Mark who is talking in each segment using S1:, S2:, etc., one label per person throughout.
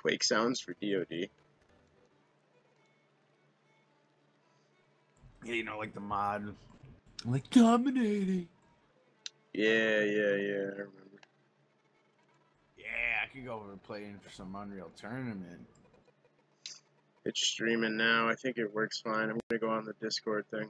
S1: Quake sounds for DOD.
S2: Yeah, you know, like the mod. Like dominating.
S1: Yeah, I remember.
S2: Yeah, I could go over and play in for some Unreal Tournament.
S1: It's streaming now. I think it works fine. I'm gonna go on the Discord thing.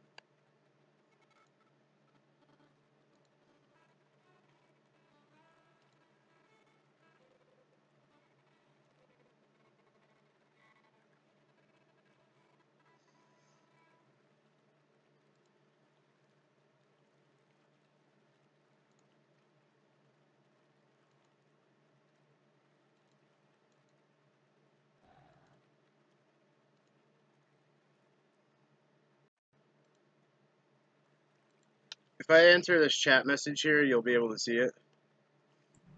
S1: If I enter this chat message here, you'll be able to see it.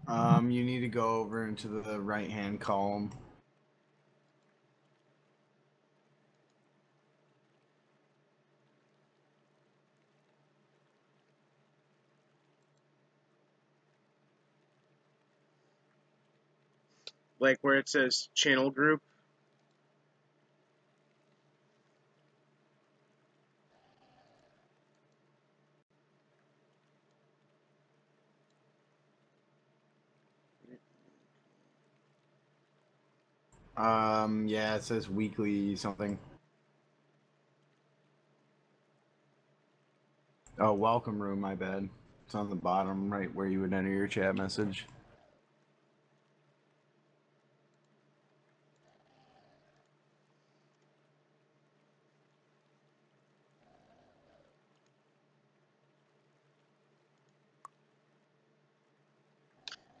S2: You need to go over into the right-hand column.
S1: Like where it says channel group.
S2: Yeah, it says weekly something. Oh, welcome room, my bad. It's on the bottom right where you would enter your chat message.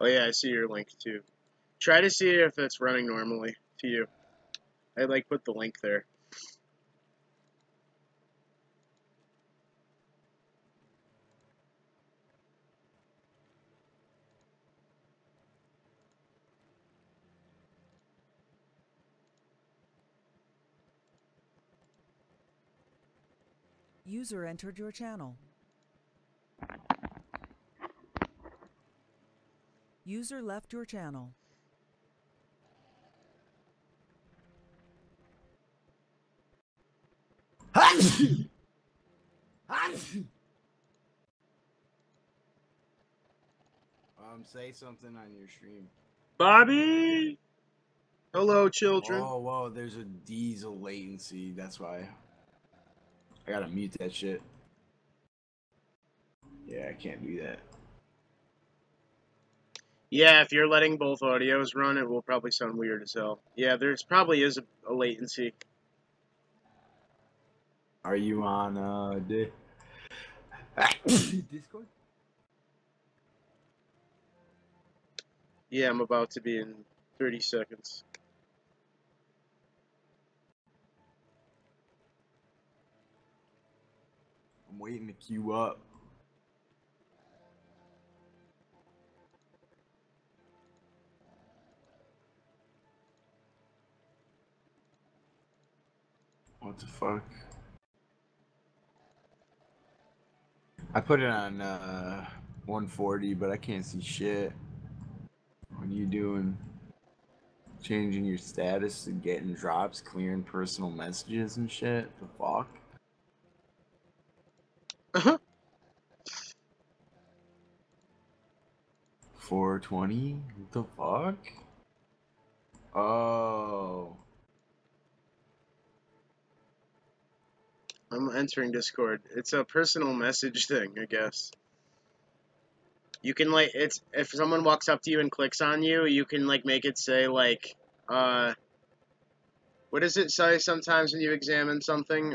S1: Oh yeah, I see your link too. Try to see if it's running normally to you. I like put the link there.
S3: User entered your channel. User left your channel.
S2: Say something on your stream.
S1: Bobby! Hello, children.
S2: Whoa, there's a diesel latency. That's why. I gotta mute that shit. Yeah, I can't do that.
S1: Yeah, if you're letting both audios run, it will probably sound weird as hell. Yeah, there's probably is a latency.
S2: Are you on Discord?
S1: Yeah, I'm about to be in 30 seconds.
S2: I'm waiting to queue up. What the fuck? I put it on 140, but I can't see shit. What are you doing? Changing your status to getting drops, clearing personal messages and shit? The fuck? 420? What the fuck? Oh.
S1: I'm entering Discord. It's a personal message thing, I guess. You can, like, it's, if someone walks up to you and clicks on you, you can, like, make it say, like, what does it say sometimes when you examine something?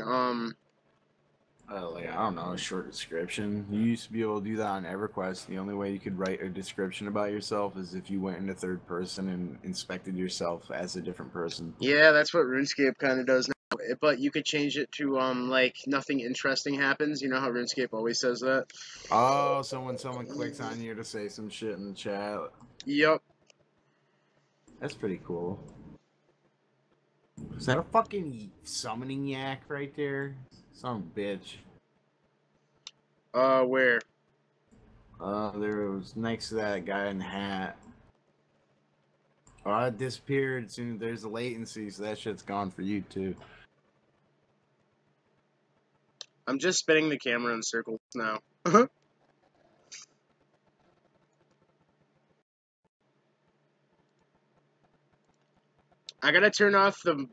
S2: Like, I don't know, a short description. You used to be able to do that on EverQuest. The only way you could write a description about yourself is if you went into third person and inspected yourself as a different person.
S1: Yeah, that's what RuneScape kind of does now. But you could change it to, like, nothing interesting happens. You know how RuneScape always says that?
S2: Oh, so when someone clicks on you to say some shit in the chat.
S1: Yep.
S2: That's pretty cool. Is that a fucking summoning yak right there? Some bitch.
S1: Where?
S2: There was next to that guy in the hat. It disappeared as soon as there's a latency, so that shit's gone for you too.
S1: I'm just spinning the camera in circles now. I gotta turn off the music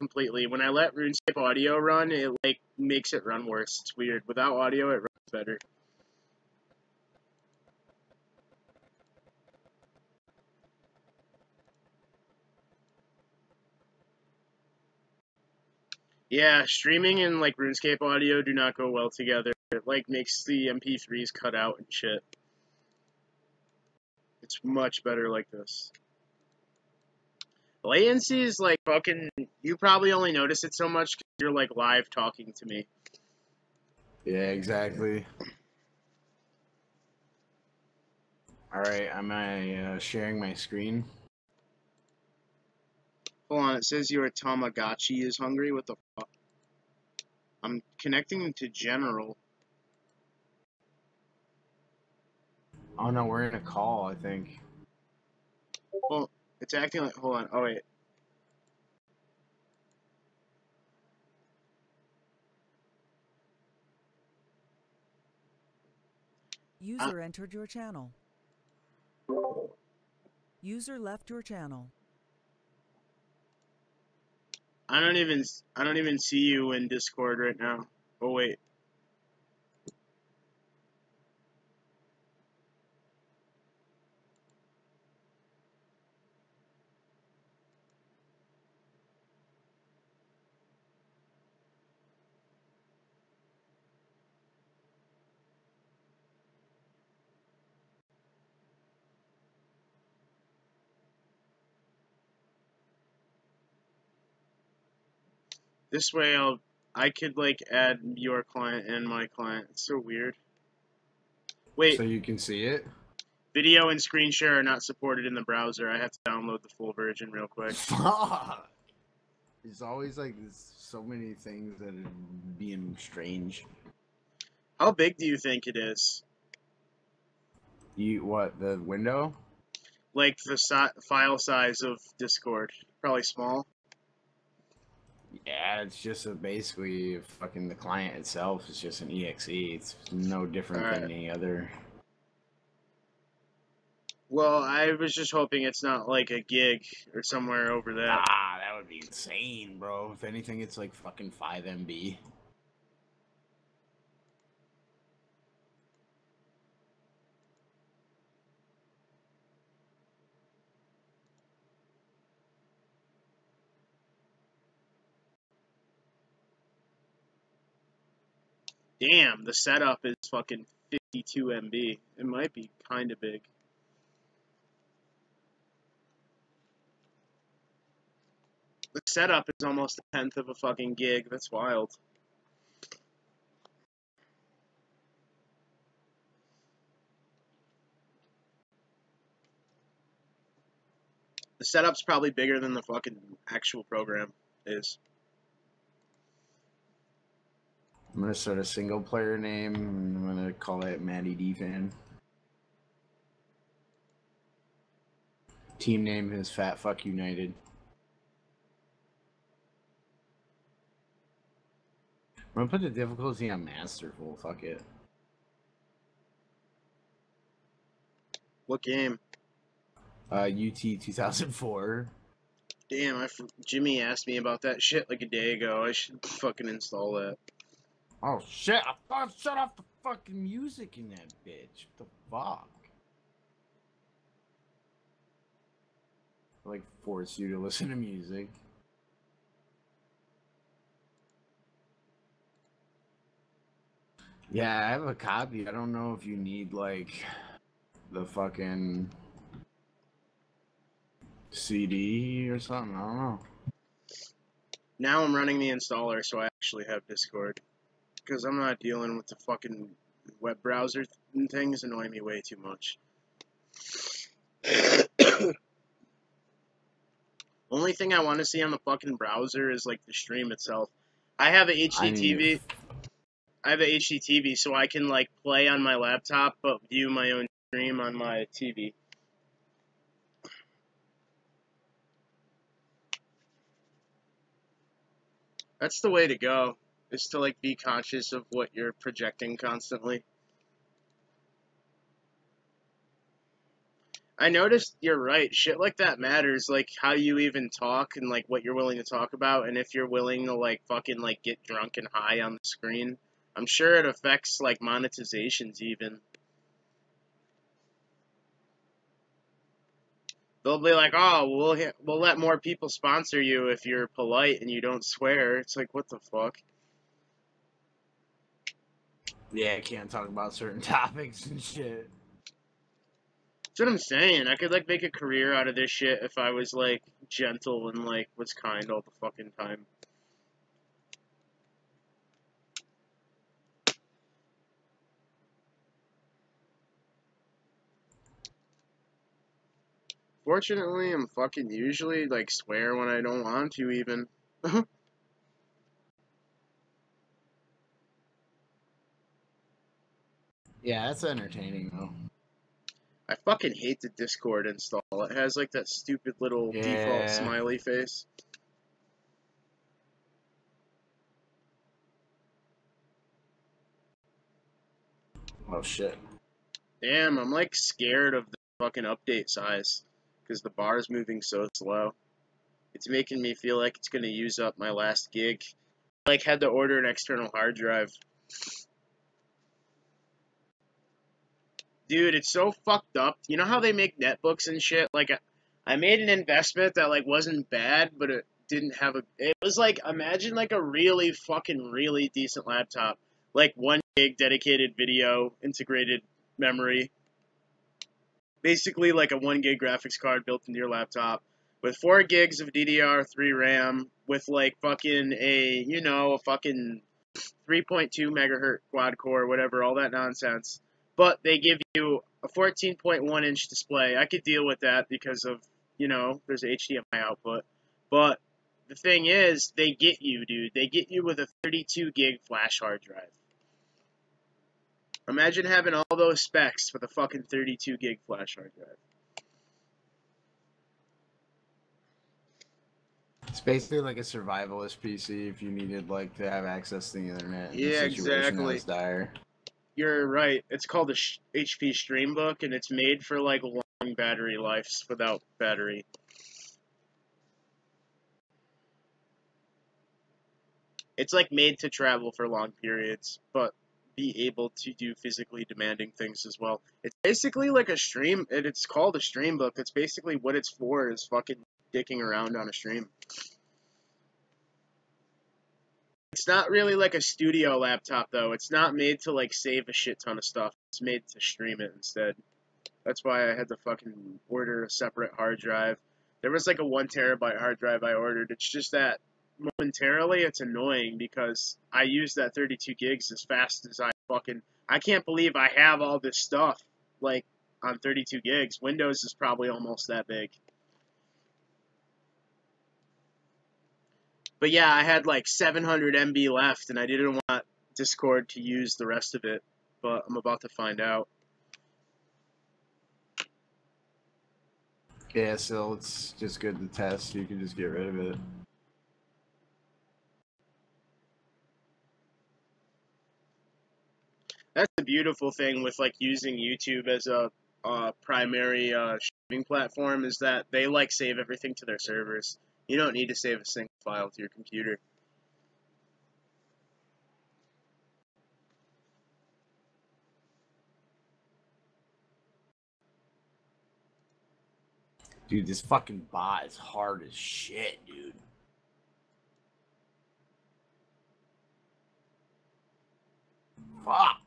S1: completely. When I let Runescape audio run, it like makes it run worse. It's weird. Without audio, it runs better. Yeah, streaming and like RuneScape audio do not go well together. It like makes the MP3s cut out and shit. It's much better like this. Latency is like fucking. You probably only notice it so much because you're like live talking to me.
S2: Yeah, exactly. Alright, am I sharing my screen?
S1: Hold on, it says your Tamagotchi is hungry. What the fuck? I'm connecting to general.
S2: Oh no, we're in a call, I think.
S1: Well, it's acting like. Hold on. Oh wait.
S3: User entered your channel. User left your channel.
S1: I don't even see you in Discord right now. Oh wait. This way I could like add your client and my client. It's so weird. Wait,
S2: So you can see it?
S1: video and screen share are not supported in the browser. I have to download the full version real quick.
S2: Fuck! There's always like so many things that are being strange.
S1: How big do you think it is?
S2: What, the window?
S1: Like the file size of Discord? Probably small.
S2: Yeah, it's just basically fucking the client itself is just an exe. It's no different than any other.
S1: Well, I was just hoping it's not like a gig or somewhere over that.
S2: Ah, that would be insane, bro. If anything, it's like fucking 5 MB.
S1: Damn, the setup is fucking 52 MB. It might be kind of big. The setup is almost a tenth of a fucking gig. That's wild. The setup's probably bigger than the fucking actual program is.
S2: I'm gonna start a single player name, and I'm gonna call it Mattie D-Fan. Team name is Fat Fuck United. I'm gonna put the difficulty on masterful, fuck it.
S1: What game?
S2: UT 2004.
S1: Damn, Jimmy asked me about that shit like a day ago. I should fucking install that.
S2: Oh shit, I thought shut off the fucking music in that bitch. What the fuck? Like, force you to listen to music. Yeah, I have a copy. I don't know if you need, like, the fucking CD or something. I don't know.
S1: Now I'm running the installer, so I actually have Discord. Because I'm not dealing with the fucking web browser and things annoy me way too much. Only thing I want to see on the fucking browser is like the stream itself. I have a HDTV. I have a HDTV, so I can like play on my laptop, but view my own stream on my TV. That's the way to go, is to, like, be conscious of what you're projecting constantly. I noticed you're right. Shit like that matters, like, how you even talk and, like, what you're willing to talk about, and if you're willing to, like, fucking, like, get drunk and high on the screen. I'm sure it affects, like, monetizations even. They'll be like, oh, we'll let more people sponsor you if you're polite and you don't swear. It's like, what the fuck?
S2: Yeah, I can't talk about certain topics and shit.
S1: That's what I'm saying. I could, like, make a career out of this shit if I was, like, gentle and, like, was kind all the fucking time. Fortunately, I'm fucking usually, like, swear when I don't want to, even.
S2: Yeah, that's entertaining, though.
S1: I fucking hate the Discord install. It has, like, that stupid little default smiley face.
S2: Oh, shit.
S1: Damn, I'm, like, scared of the fucking update size. Because the bar is moving so slow. It's making me feel like it's gonna use up my last gig. I, like, had to order an external hard drive. Dude, it's so fucked up. You know how they make netbooks and shit? Like, I made an investment that, like, wasn't bad, but it didn't have a... It was, like, imagine, like, a really fucking really decent laptop. Like, 1 gig dedicated video, integrated memory. Basically, like, a 1 gig graphics card built into your laptop. With 4 gigs of DDR3 RAM. With, like, fucking a fucking 3.2 megahertz quad core, whatever, all that nonsense. But they give you a 14.1 inch display. I could deal with that because of, there's HDMI output. But the thing is, they get you, dude. They get you with a 32 gig flash hard drive. Imagine having all those specs with a fucking 32 gig flash hard drive.
S2: It's basically like a survivalist PC if you needed, like, to have access to the internet in
S1: Yeah,
S2: a situation
S1: exactly.
S2: that was dire.
S1: You're right. It's called a HP Streambook, and it's made for, like, long battery lives without battery. It's, like, made to travel for long periods, but be able to do physically demanding things as well. It's basically like a stream, and it's called a stream book. It's basically what it's for, is fucking dicking around on a stream. It's not really like a studio laptop, though. It's not made to, like, save a shit ton of stuff. It's made to stream it instead. That's why I had to fucking order a separate hard drive. There was, like, a 1 terabyte hard drive I ordered. It's just that momentarily it's annoying because I use that 32 gigs as fast as I can't believe I have all this stuff, like, on 32 gigs. Windows is probably almost that big. But yeah, I had like 700 MB left, and I didn't want Discord to use the rest of it, but I'm about to find out.
S2: Yeah, so it's just good to test. You can just get rid of it.
S1: That's the beautiful thing with, like, using YouTube as a primary streaming platform, is that they, like, save everything to their servers. You don't need to save a single file to your computer.
S2: Dude, this fucking bot is hard as shit, dude. Fuck.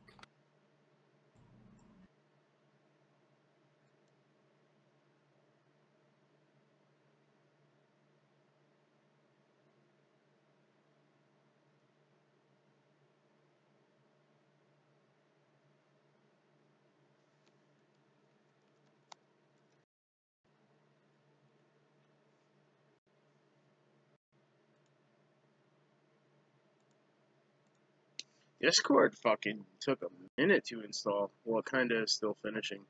S1: Discord fucking took a minute to install. Well, it kind of is still finishing.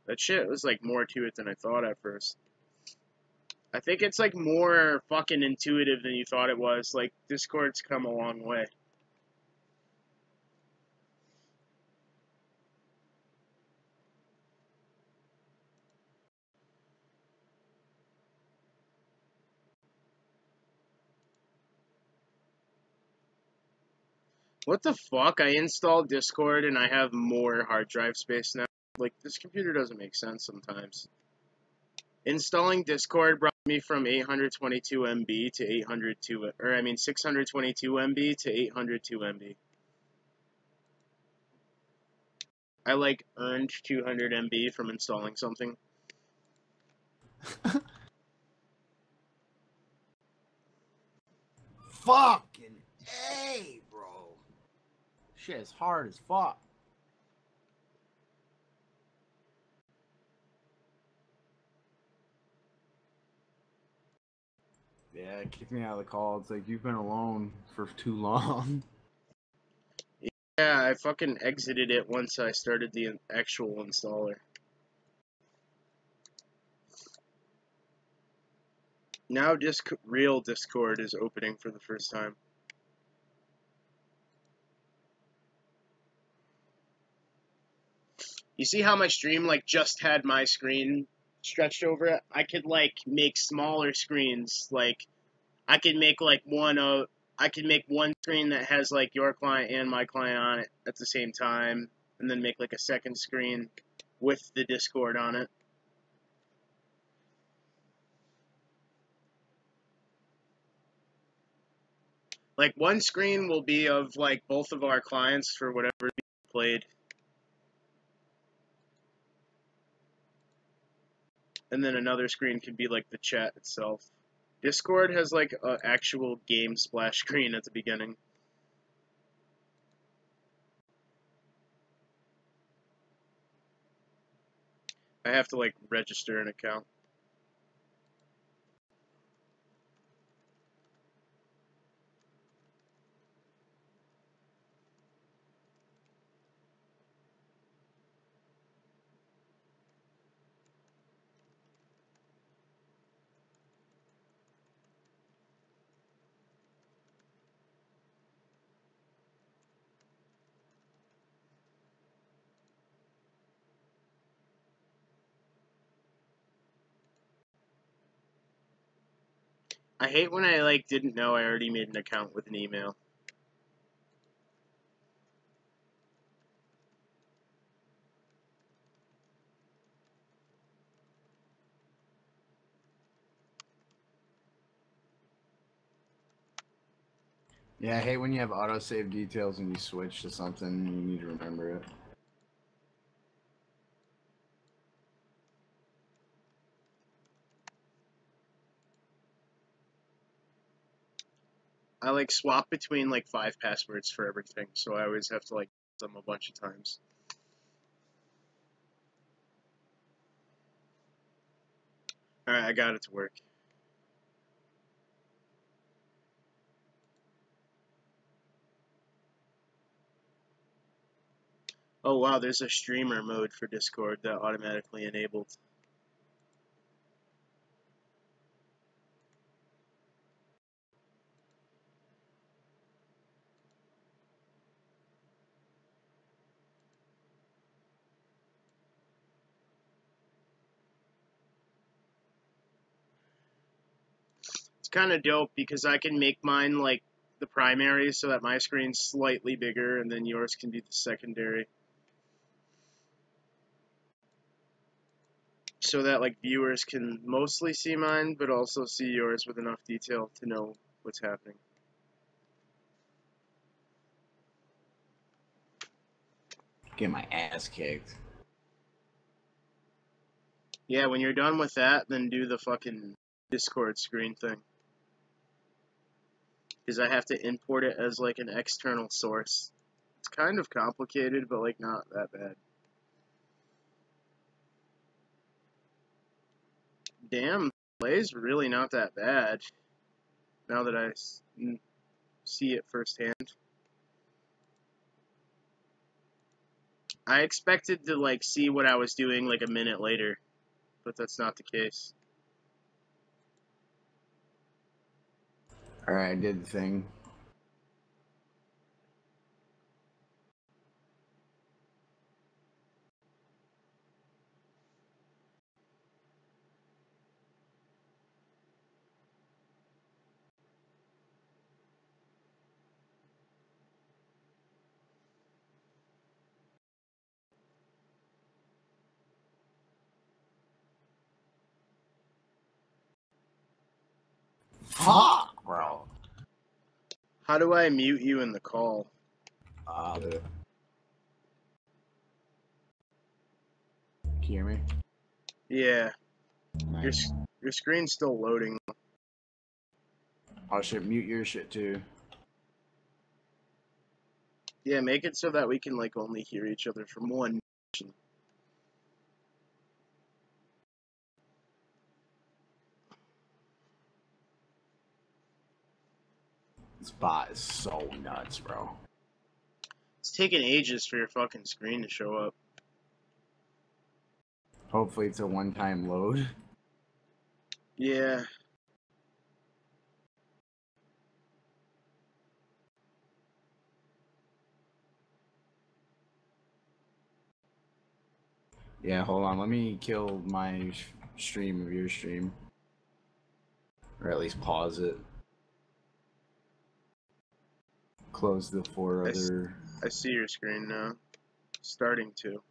S1: That shit was, like, more to it than I thought at first. I think it's like more fucking intuitive than you thought it was. Like, Discord's come a long way. What the fuck? I installed Discord and I have more hard drive space now. Like, this computer doesn't make sense sometimes. Installing Discord brought me from 822 MB to 622 MB to 802 MB. I, like, earned 200 MB from installing something.
S2: Fucking A, bro. Shit is hard as fuck. Yeah, it kicked me out of the call. It's like, you've been alone for too long.
S1: Yeah, I fucking exited it once I started the actual installer. Now real Discord is opening for the first time. You see how my stream, like, just had my screen stretched over it? I could, like, make smaller screens. Like, I could make, like, I could make one screen that has, like, your client and my client on it at the same time, and then make, like, a second screen with the Discord on it. Like, one screen will be of, like, both of our clients for whatever we played. And then another screen could be, like, the chat itself. Discord has, like, an actual game splash screen at the beginning. I have to, like, register an account. I hate when I, like, didn't know I already made an account with an email.
S2: Yeah, I hate when you have autosave details and you switch to something and you need to remember it.
S1: I, like, swap between, like, 5 passwords for everything, so I always have to, like, use them a bunch of times. Alright, I got it to work. Oh wow, there's a streamer mode for Discord that automatically enabled. It's kind of dope because I can make mine, like, the primary so that my screen's slightly bigger and then yours can be the secondary. So that, like, viewers can mostly see mine, but also see yours with enough detail to know what's happening.
S2: Get my ass kicked.
S1: Yeah, when you're done with that, then do the fucking Discord screen thing. Because I have to import it as, like, an external source. It's kind of complicated, but, like, not that bad. Damn, play's really not that bad. Now that I see it firsthand. I expected to, like, see what I was doing, like, a minute later. But that's not the case.
S2: Alright, I did the thing. Fuck, bro.
S1: How do I mute you in the call?
S2: Can you hear me?
S1: Yeah,
S2: Nice.
S1: your screen's still loading.
S2: Oh shit, mute your shit too.
S1: Yeah, make it so that we can like only hear each other from one.
S2: This bot is so nuts, bro.
S1: It's taking ages for your fucking screen to show up.
S2: Hopefully it's a one-time load.
S1: Yeah.
S2: Yeah, hold on. Let me kill my stream of your stream. Or at least pause it. Close the four other...
S1: I see your screen now. Starting to.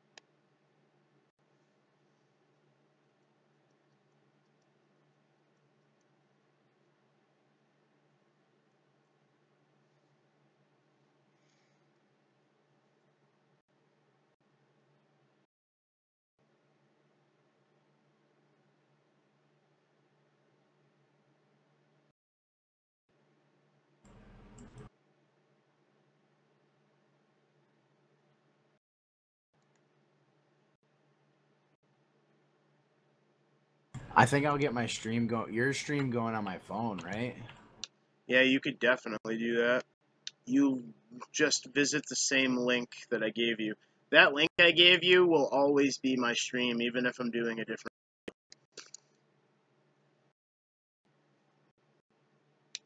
S2: I think I'll get my stream your stream going on my phone, right?
S1: Yeah, you could definitely do that. You just visit the same link that I gave you. That link I gave you will always be my stream, even if I'm doing a different...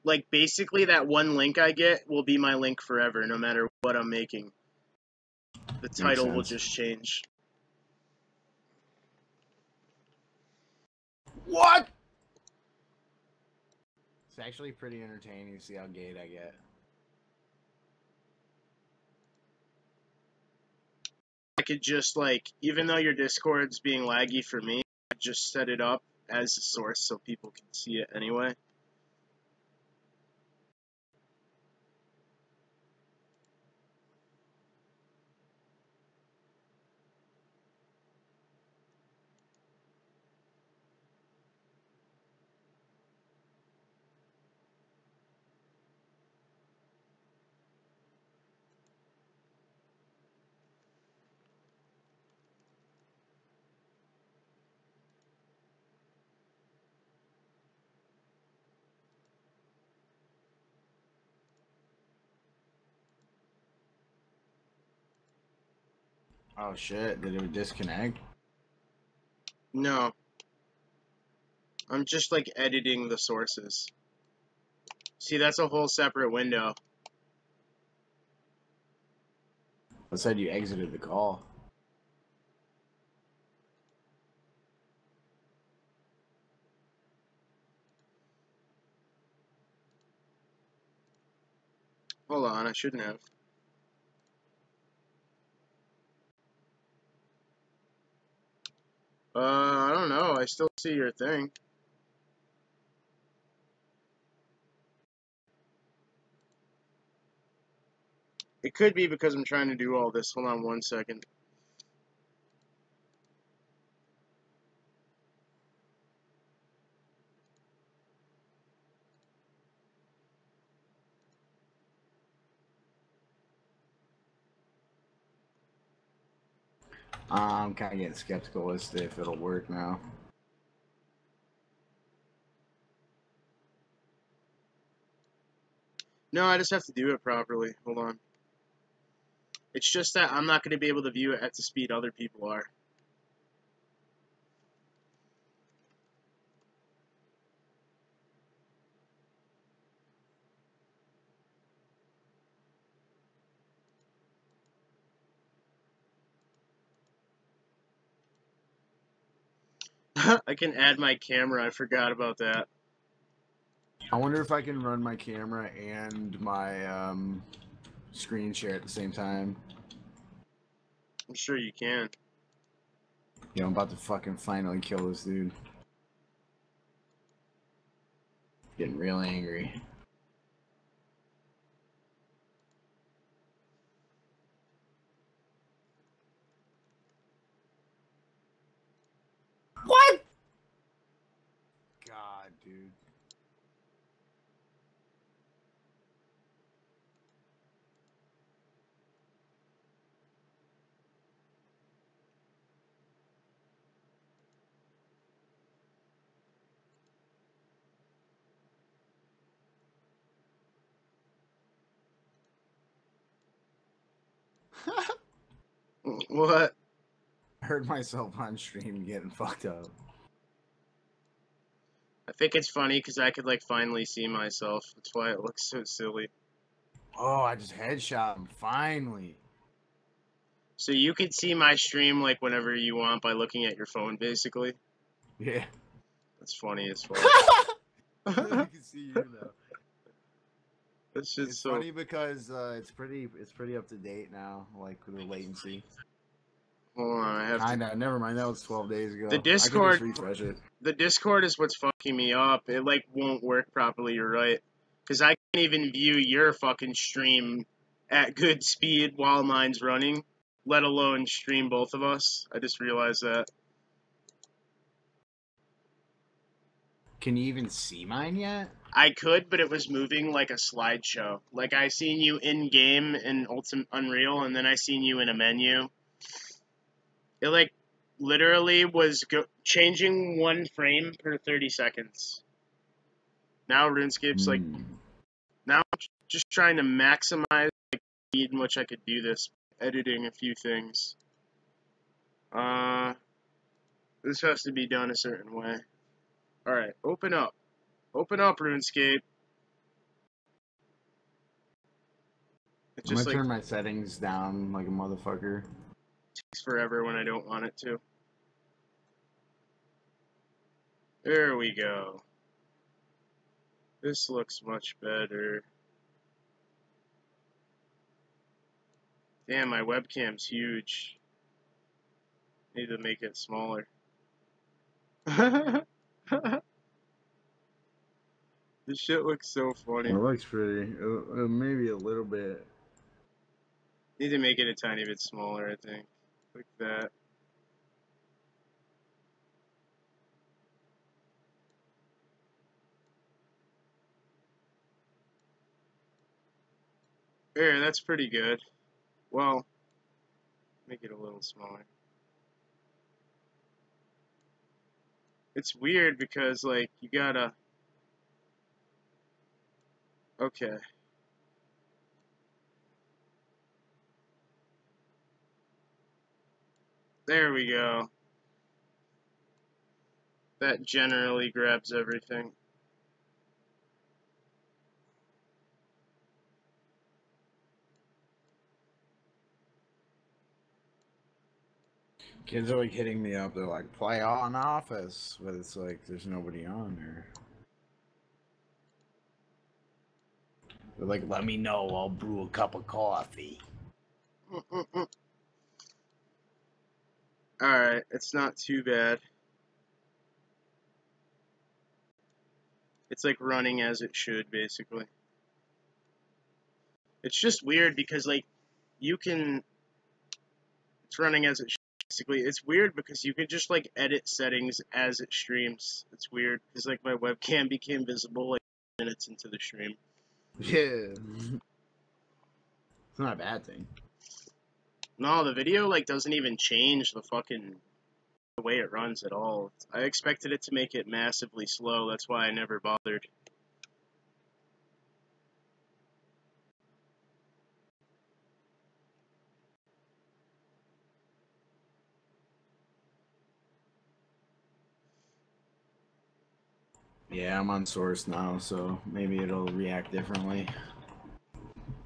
S1: Like, basically, that one link I get will be my link forever, no matter what I'm making. The title will just change.
S2: What? It's actually pretty entertaining to see how gay I get.
S1: I could just, like, even though your Discord's being laggy for me, I could just set it up as a source so people can see it anyway.
S2: Oh shit, did it disconnect?
S1: No. I'm just, like, editing the sources. See, that's a whole separate window.
S2: It said you exited the call.
S1: Hold on, I shouldn't have. I don't know. I still see your thing. It could be because I'm trying to do all this. Hold on one second.
S2: I'm kind of getting skeptical as to if it'll work now.
S1: No, I just have to do it properly. Hold on. It's just that I'm not going to be able to view it at the speed other people are. I can add my camera. I forgot about that.
S2: I wonder if I can run my camera and my screen share at the same time.
S1: I'm sure you can.
S2: Yeah, I'm about to fucking finally kill this dude. Getting real angry. What? God, dude.
S1: What?
S2: I heard myself on stream getting fucked up.
S1: I think it's funny because I could like finally see myself. That's why it looks so silly.
S2: Oh, I just headshot him, finally.
S1: So you could see my stream like whenever you want by looking at your phone, basically.
S2: Yeah.
S1: That's funny as fuck.
S2: I can see you now.
S1: That's just
S2: It's
S1: so
S2: funny because it's pretty up to date now, like with the latency.
S1: Hold on, I have to.
S2: Kinda. Never mind. That was 12 days ago.
S1: The
S2: I
S1: Discord.
S2: could just refresh it.
S1: The Discord is what's fucking me up. It like won't work properly. You're right. Because I can't even view your fucking stream at good speed while mine's running, let alone stream both of us. I just realized that.
S2: Can you even see mine yet?
S1: I could, but it was moving like a slideshow. Like I seen you in game in Ultimate Unreal, and then I seen you in a menu. It like literally was changing one frame per 30 seconds. Now RuneScape's like now I'm just trying to maximize the speed in which I could do this, editing a few things. This has to be done a certain way. Alright, open up. Open up, RuneScape. It
S2: I'm gonna
S1: just like
S2: turn my settings down like a motherfucker.
S1: takes forever when I don't want it to. There we go. This looks much better. Damn, my webcam's huge. Need to make it smaller. This shit looks so funny.
S2: It looks pretty. Maybe a little bit.
S1: Need to make it a tiny bit smaller, I think. Like that. There, that's pretty good. Well, make it a little smaller. It's weird because, like, you gotta... Okay. There we go. That generally grabs everything.
S2: Kids are like hitting me up. They're like, "Play on Office," but it's like there's nobody on there. They're like, "Let me know. I'll brew a cup of coffee."
S1: Alright, it's not too bad. It's like running as it should, basically. It's just weird because, like, you can... It's running as it should, basically. It's weird because you can just, like, edit settings as it streams. It's weird because, like, my webcam became visible, like, minutes into the stream.
S2: Yeah. It's not a bad thing.
S1: No, the video, like, doesn't even change the fucking... the way it runs at all. I expected it to make it massively slow, that's why I never bothered.
S2: Yeah, I'm on source now, so maybe it'll react differently.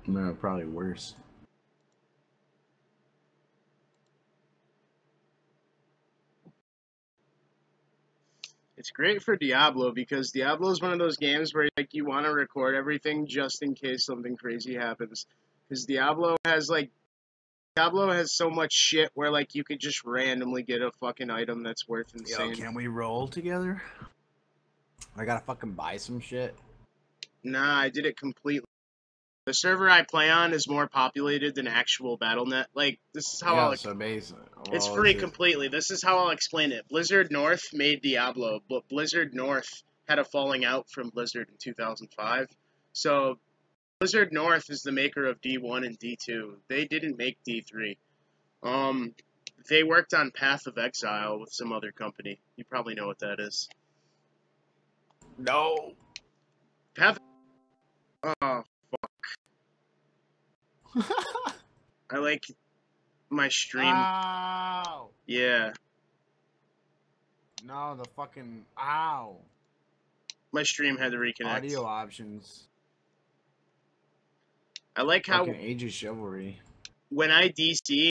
S2: No, probably worse.
S1: It's great for Diablo because Diablo is one of those games where like you want to record everything just in case something crazy happens. Because Diablo has so much shit where like you could just randomly get a fucking item that's worth insane.
S2: Yo, can we roll together? I gotta fucking buy some shit.
S1: Nah, I did it completely. The server I play on is more populated than actual Battle.net. Like, this is how
S2: Yeah, so basically,
S1: it's
S2: well,
S1: free completely. This is how I'll explain it. Blizzard North made Diablo, but Blizzard North had a falling out from Blizzard in 2005. So, Blizzard North is the maker of D1 and D2. They didn't make D3. They worked on Path of Exile with some other company. You probably know what that is.
S2: No.
S1: Path. Oh, I like my stream.
S2: Ow.
S1: Yeah.
S2: No, the fucking ow.
S1: My stream had to reconnect.
S2: Audio options.
S1: I like how
S2: fucking Age of Chivalry.
S1: When I DC,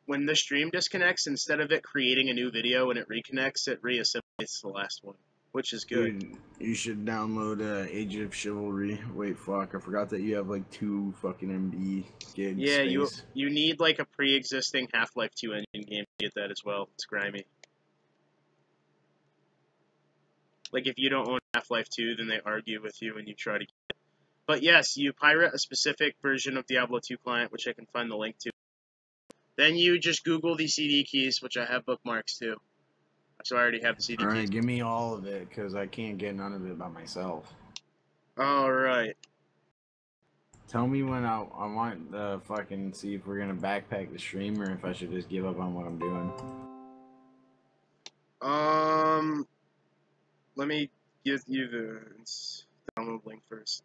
S1: when the stream disconnects, instead of it creating a new video when it reconnects, it reassimilates the last one, which is good.
S2: Dude, you should download Age of Chivalry. Wait, fuck, I forgot that you have like 2 fucking MB gigs.
S1: Yeah,
S2: space.
S1: you need like a pre-existing Half-Life 2 engine game to get that as well. It's grimy. Like if you don't own Half-Life 2, then they argue with you and you try to get it. But yes, you pirate a specific version of Diablo 2 client, which I can find the link to. Then you just Google the CD keys, which I have bookmarks too. So I already have the CD keys.
S2: Alright, give me all of it, because I can't get none of it by myself.
S1: Alright.
S2: Tell me when I want to fucking see if we're going to backpack the stream, or if I should just give up on what I'm doing.
S1: Let me give you the download link first.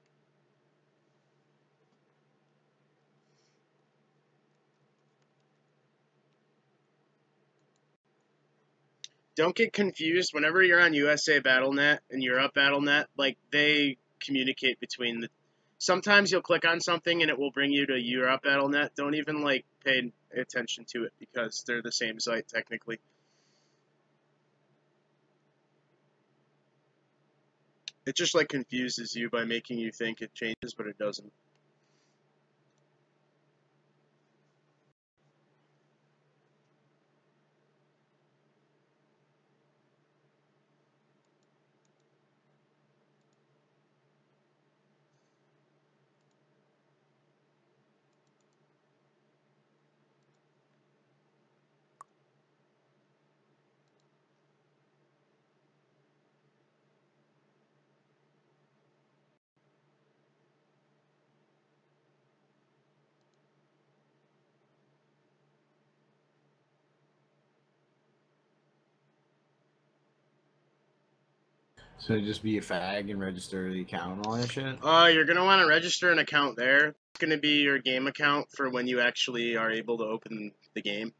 S1: Don't get confused. Whenever you're on USA Battle.net and Europe Battle.net, like, they communicate between the... Sometimes you'll click on something and it will bring you to Europe Battle.net. Don't even, like, pay attention to it because they're the same site, technically. It just, like, confuses you by making you think it changes, but it doesn't.
S2: So just be a fag and register the account and all that shit?
S1: You're going to want to register an account there. It's going to be your game account for when you actually are able to open the game.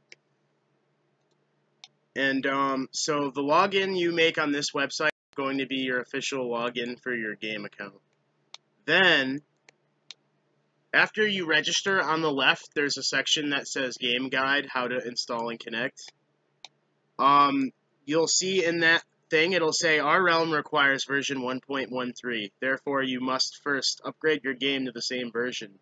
S1: And so the login you make on this website is going to be your official login for your game account. Then, after you register, on the left, there's a section that says Game Guide, how to install and connect. You'll see in that thing, it'll say, our realm requires version 1.13. Therefore, you must first upgrade your game to the same version.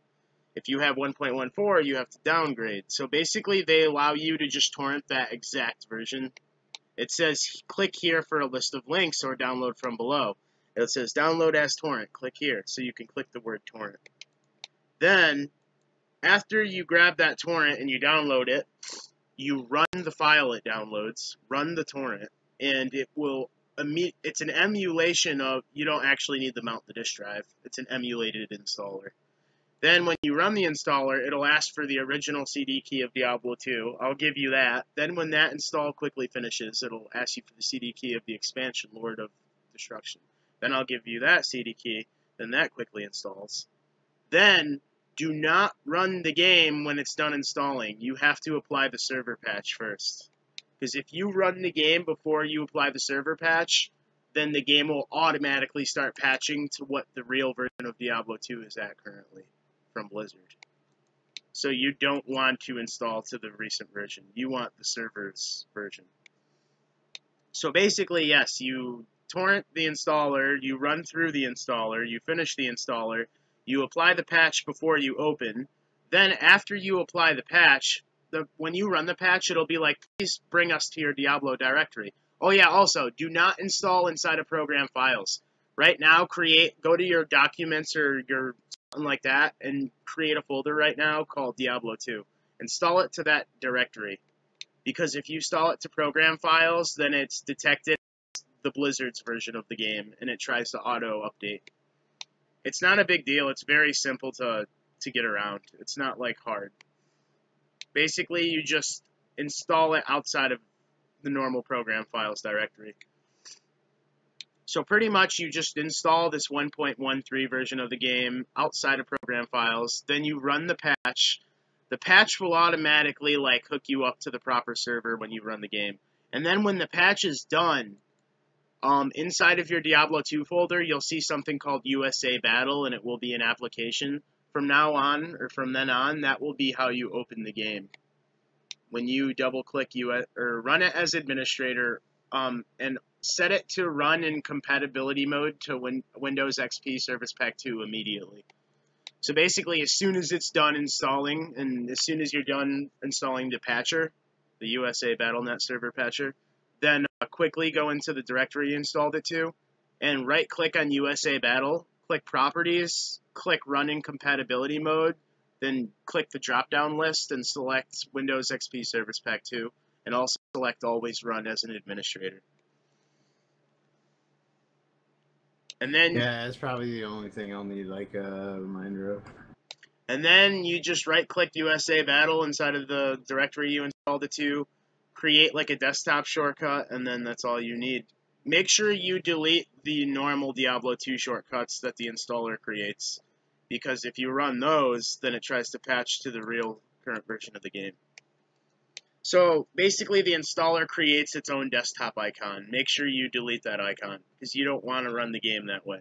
S1: If you have 1.14, you have to downgrade. So basically, they allow you to just torrent that exact version. It says, click here for a list of links or download from below. It says, download as torrent. Click here. So you can click the word torrent. Then, after you grab that torrent and you download it, you run the file it downloads, run the torrent, and it will it's an emulation of, you don't actually need to mount the disk drive. It's an emulated installer. Then when you run the installer, it'll ask for the original CD key of Diablo 2. I'll give you that. Then when that install quickly finishes, it'll ask you for the CD key of the expansion, Lord of Destruction. Then I'll give you that CD key. Then that quickly installs. Then do not run the game when it's done installing. You have to apply the server patch first. Because if you run the game before you apply the server patch, then the game will automatically start patching to what the real version of Diablo 2 is at currently from Blizzard. So you don't want to install to the recent version. You want the server's version. So basically, yes, you torrent the installer, you run through the installer, you finish the installer, you apply the patch before you open. Then after you apply the patch, when you run the patch, it'll be like, please bring us to your Diablo directory. Oh yeah, also, do not install inside of program files. Right now, go to your documents or your something like that, and create a folder right now called Diablo 2. Install it to that directory. Because if you install it to program files, then it's detected the Blizzard's version of the game, and it tries to auto-update. It's not a big deal. It's very simple to get around. It's not, like, hard. Basically, you just install it outside of the normal program files directory. So pretty much you just install this 1.13 version of the game outside of program files, then you run the patch. The patch will automatically like hook you up to the proper server when you run the game. And then when the patch is done, inside of your Diablo 2 folder, you'll see something called USA Battle, and it will be an application. From now on, or from then on, that will be how you open the game. When you double-click or run it as administrator, and set it to run in compatibility mode to Windows XP Service Pack 2 immediately. So basically, as soon as it's done installing, and as soon as you're done installing the patcher, the USA Battle.net server patcher, then quickly go into the directory you installed it to, and right-click on USA Battle, click Properties, click Run in Compatibility Mode, then click the drop-down list and select Windows XP Service Pack 2, and also select Always Run as an administrator. And then
S2: yeah, that's probably the only thing I'll need like a reminder of.
S1: And then you just right-click USA Battle inside of the directory you installed it to, create like a desktop shortcut, and then that's all you need. Make sure you delete the normal Diablo 2 shortcuts that the installer creates, because if you run those, then it tries to patch to the real current version of the game. So basically the installer creates its own desktop icon. Make sure you delete that icon, because you don't want to run the game that way.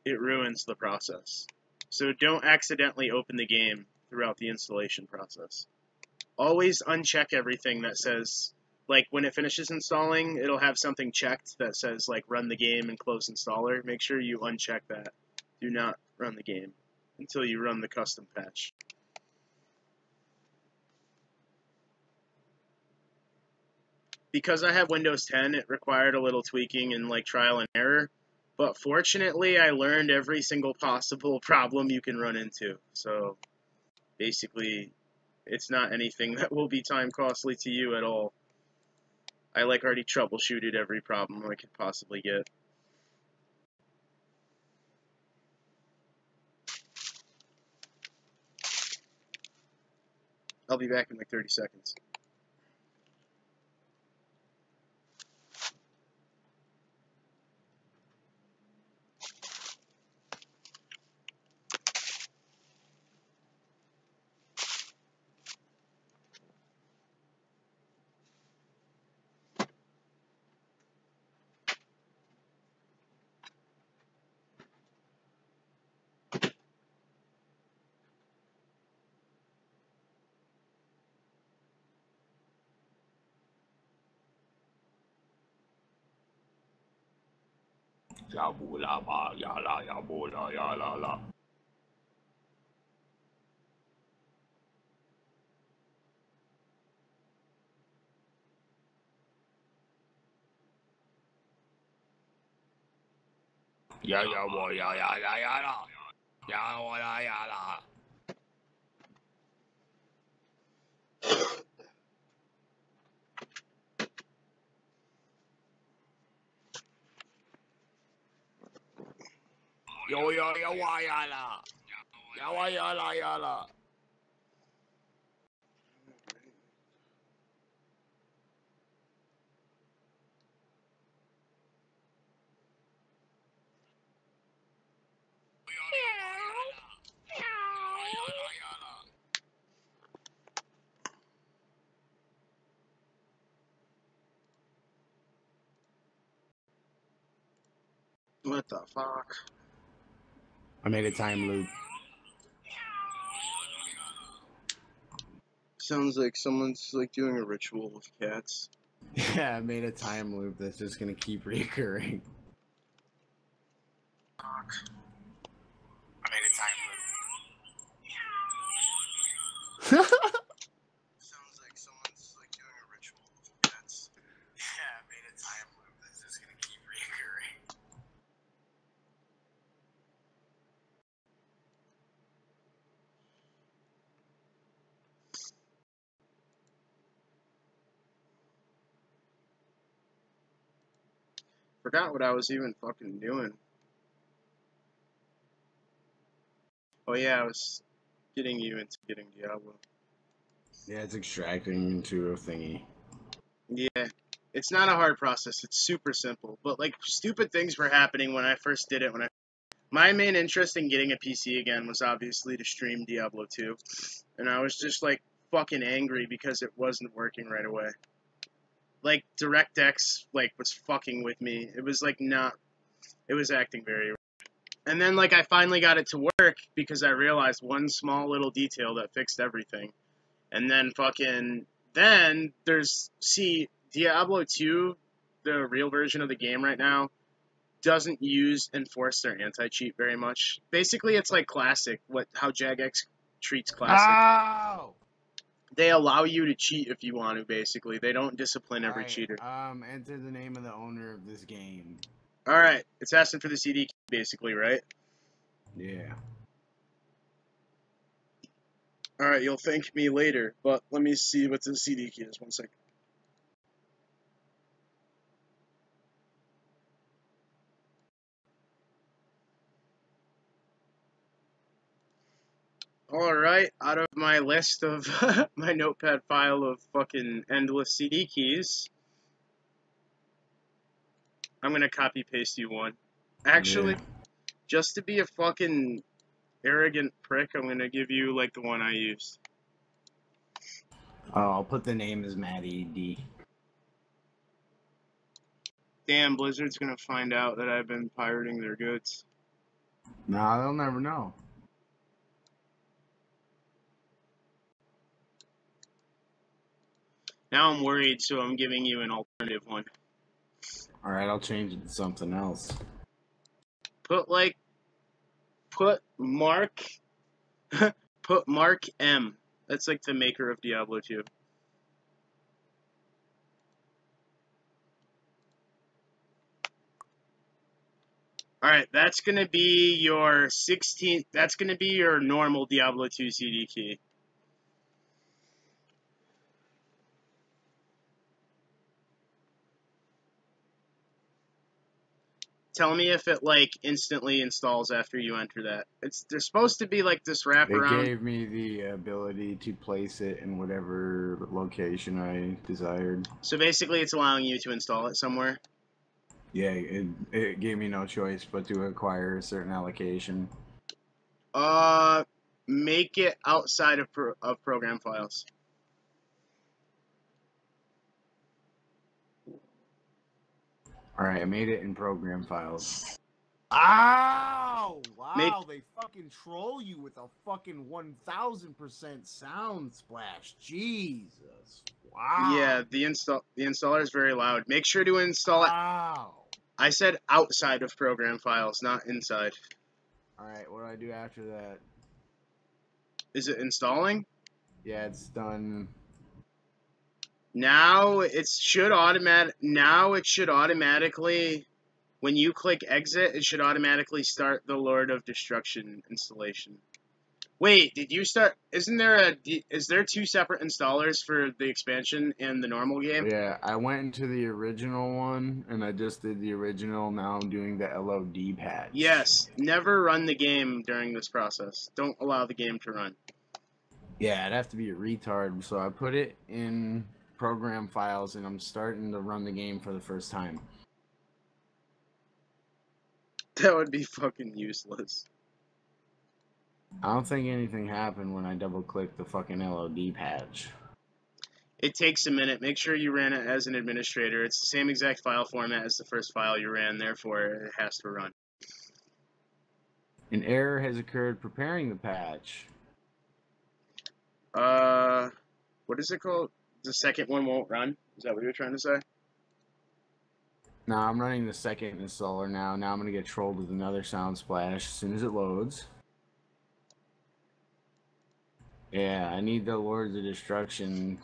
S1: It ruins the process. So don't accidentally open the game throughout the installation process. Always uncheck everything that says, like when it finishes installing, it'll have something checked that says like run the game and close installer. Make sure you uncheck that. Do not run the game until you run the custom patch. Because I have Windows 10, it required a little tweaking and like trial and error. But fortunately, I learned every single possible problem you can run into. So basically, it's not anything that will be time costly to you at all. I like already troubleshooted every problem I could possibly get. I'll be back in like 30 seconds.
S2: Yabula ba yala yabula yala la. Ya ya boy ya ya ya ya la. Ya ya ya la. Yo yo yo wa ya la. Ya wa ya la ya la.
S1: What the fuck?
S2: I made a time loop.
S1: Sounds like someone's like doing a ritual with cats.
S2: Yeah, I made a time loop that's just gonna keep recurring. I made a time loop. Sounds like someone's like doing a ritual of pets. Yeah, I made a time loop that's just gonna keep recurring.
S1: Forgot what I was even fucking doing. Oh yeah, I was getting you into getting Diablo.
S2: Yeah, it's extracting into a thingy.
S1: Yeah, it's not a hard process. It's super simple. But like stupid things were happening when I first did it. My main interest in getting a PC again was obviously to stream Diablo 2, and I was just like fucking angry because it wasn't working right away. Like DirectX like was fucking with me. It was like not. It was acting very. And then like I finally got it to work because I realized one small little detail that fixed everything. And then Diablo 2, the real version of the game right now, doesn't enforce their anti-cheat very much. Basically, it's like Classic, how Jagex treats Classic.
S2: Oh!
S1: They allow you to cheat if you want to, basically. They don't discipline every cheater.
S2: Enter the name of the owner of this game.
S1: Alright, it's asking for the CD key, basically, right?
S2: Yeah.
S1: Alright, you'll thank me later, but let me see what the CD key is. 1 second. Alright, out of my list of my notepad file of fucking endless CD keys, I'm gonna copy paste you one. Actually, just to be a fucking arrogant prick, I'm gonna give you like the one I used.
S2: Oh, I'll put the name as Mattie D.
S1: Damn, Blizzard's gonna find out that I've been pirating their goods.
S2: Nah, they'll never know.
S1: Now I'm worried, so I'm giving you an alternative one.
S2: Alright, I'll change it to something else.
S1: Put Mark put Mark M. That's like the maker of Diablo 2. Alright, that's gonna be your 16th, that's gonna be your normal Diablo 2 CD key. Tell me if it like instantly installs after you enter that. There's supposed to be like this wraparound.
S2: It gave me the ability to place it in whatever location I desired.
S1: So basically it's allowing you to install it somewhere.
S2: Yeah, it gave me no choice but to acquire a certain allocation.
S1: Make it outside of program files.
S2: Alright, I made it in program files. Ow! Wow, they fucking troll you with a fucking 1000% sound splash. Jesus. Wow.
S1: Yeah, the installer is very loud. Make sure to install it.
S2: Wow.
S1: I said outside of program files, not inside.
S2: Alright, what do I do after that?
S1: Is it installing?
S2: Yeah, it's done.
S1: Now it should automatically, when you click exit, it should automatically start the Lord of Destruction installation. Wait, did you start? Is there two separate installers for the expansion and the normal game?
S2: Yeah, I went into the original one and I just did the original. Now I'm doing the LOD patch.
S1: Yes, never run the game during this process. Don't allow the game to run.
S2: Yeah, I'd have to be a retard. So I put it in program files and I'm starting to run the game for the first time.
S1: That would be fucking useless.
S2: I don't think anything happened when I double clicked the fucking LOD patch.
S1: It takes a minute. Make sure you ran it as an administrator. It's the same exact file format as the first file you ran, therefore it has to run.
S2: An error has occurred preparing the patch.
S1: What is it called? the second one won't run? Is that what you're trying to say?
S2: No, I'm running the second installer now. Now I'm gonna get trolled with another sound splash as soon as it loads. Yeah, I need the Lords of Destruction.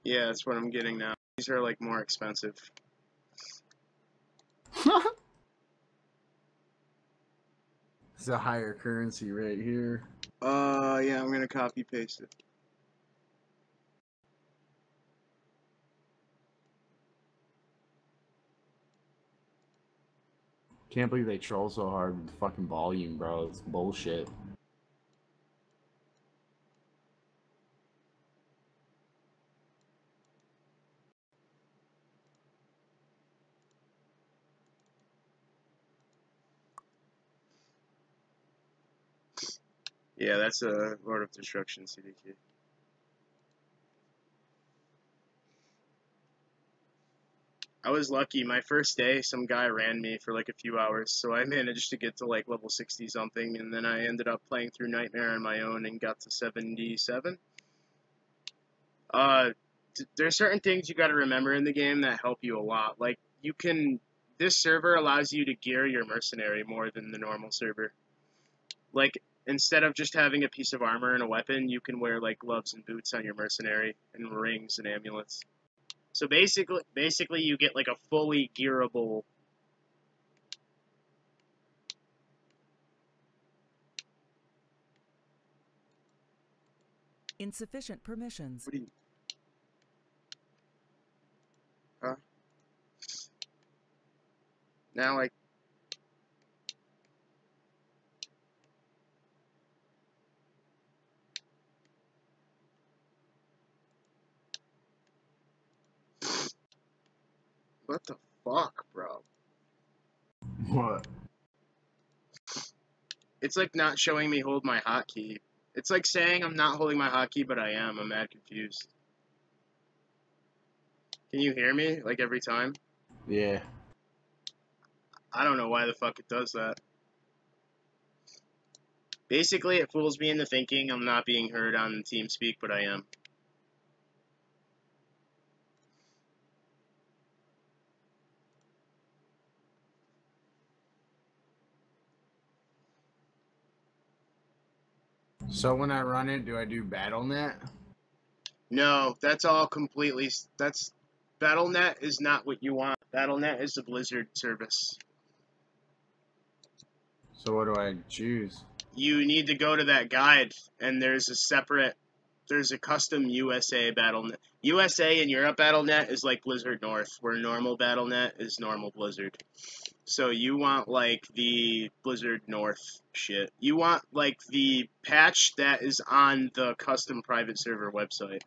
S1: Yeah, that's what I'm getting now. These are like more expensive.
S2: It's a higher currency right here.
S1: Yeah, I'm gonna copy paste it.
S2: Can't believe they troll so hard with the fucking volume, bro. It's bullshit.
S1: Yeah, that's a Lord of Destruction CD key. I was lucky. My first day, some guy ran me for like a few hours, so I managed to get to like level 60 something, and then I ended up playing through Nightmare on my own and got to 77. There's certain things you got to remember in the game that help you a lot. Like this server allows you to gear your mercenary more than the normal server. Like instead of just having a piece of armor and a weapon, you can wear like gloves and boots on your mercenary and rings and amulets. So basically you get like a fully gearable.
S3: Insufficient permissions.
S1: What do you? Huh? Now I. What the fuck, bro?
S2: What?
S1: It's like not showing me hold my hotkey. It's like saying I'm not holding my hotkey, but I am. I'm mad confused. Can you hear me, like, every time?
S2: Yeah.
S1: I don't know why the fuck it does that. Basically, it fools me into thinking I'm not being heard on TeamSpeak, but I am.
S2: So when I run it, do I do BattleNet?
S1: No, that's all completely... That's... BattleNet is not what you want. BattleNet is the Blizzard service.
S2: So what do I choose?
S1: You need to go to that guide, and there's a custom USA BattleNet. USA and Europe BattleNet is like Blizzard North, where normal BattleNet is normal Blizzard. So you want, like, the Blizzard North shit. You want, like, the patch that is on the custom private server website.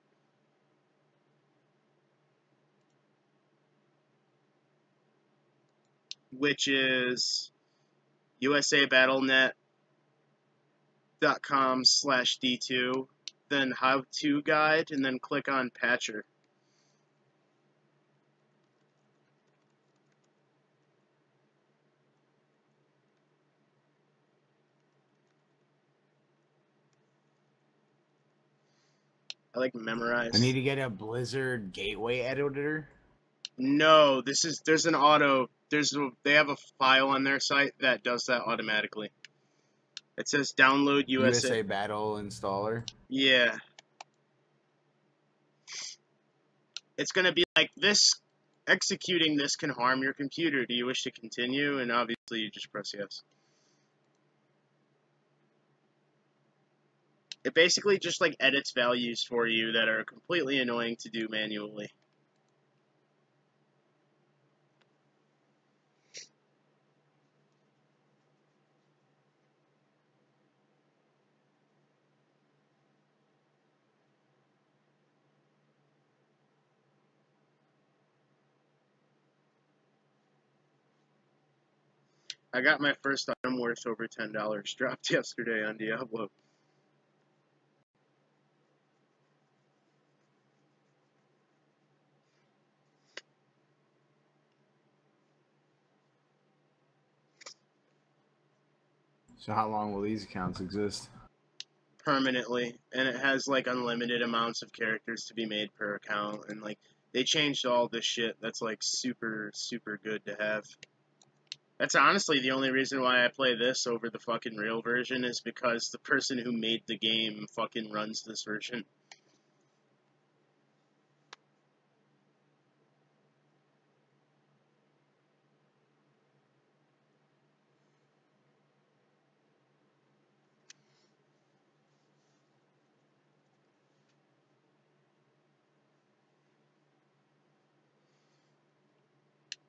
S1: Which is usabattlenet.com/d2, then how-to guide, and then click on patcher. I like memorize.
S2: I need to get a Blizzard gateway editor.
S1: No, there's an auto, they have a file on their site that does that automatically. It says download
S2: USA Battle installer.
S1: Yeah. It's going to be like this, executing this can harm your computer. Do you wish to continue? And obviously you just press yes. It basically just like edits values for you that are completely annoying to do manually. I got my first item worth over $10 dropped yesterday on Diablo.
S2: So how long will these accounts exist?
S1: permanently, and it has like unlimited amounts of characters to be made per account, and like they changed all this shit that's like super good to have. That's honestly the only reason why I play this over the fucking real version, is because the person who made the game fucking runs this version.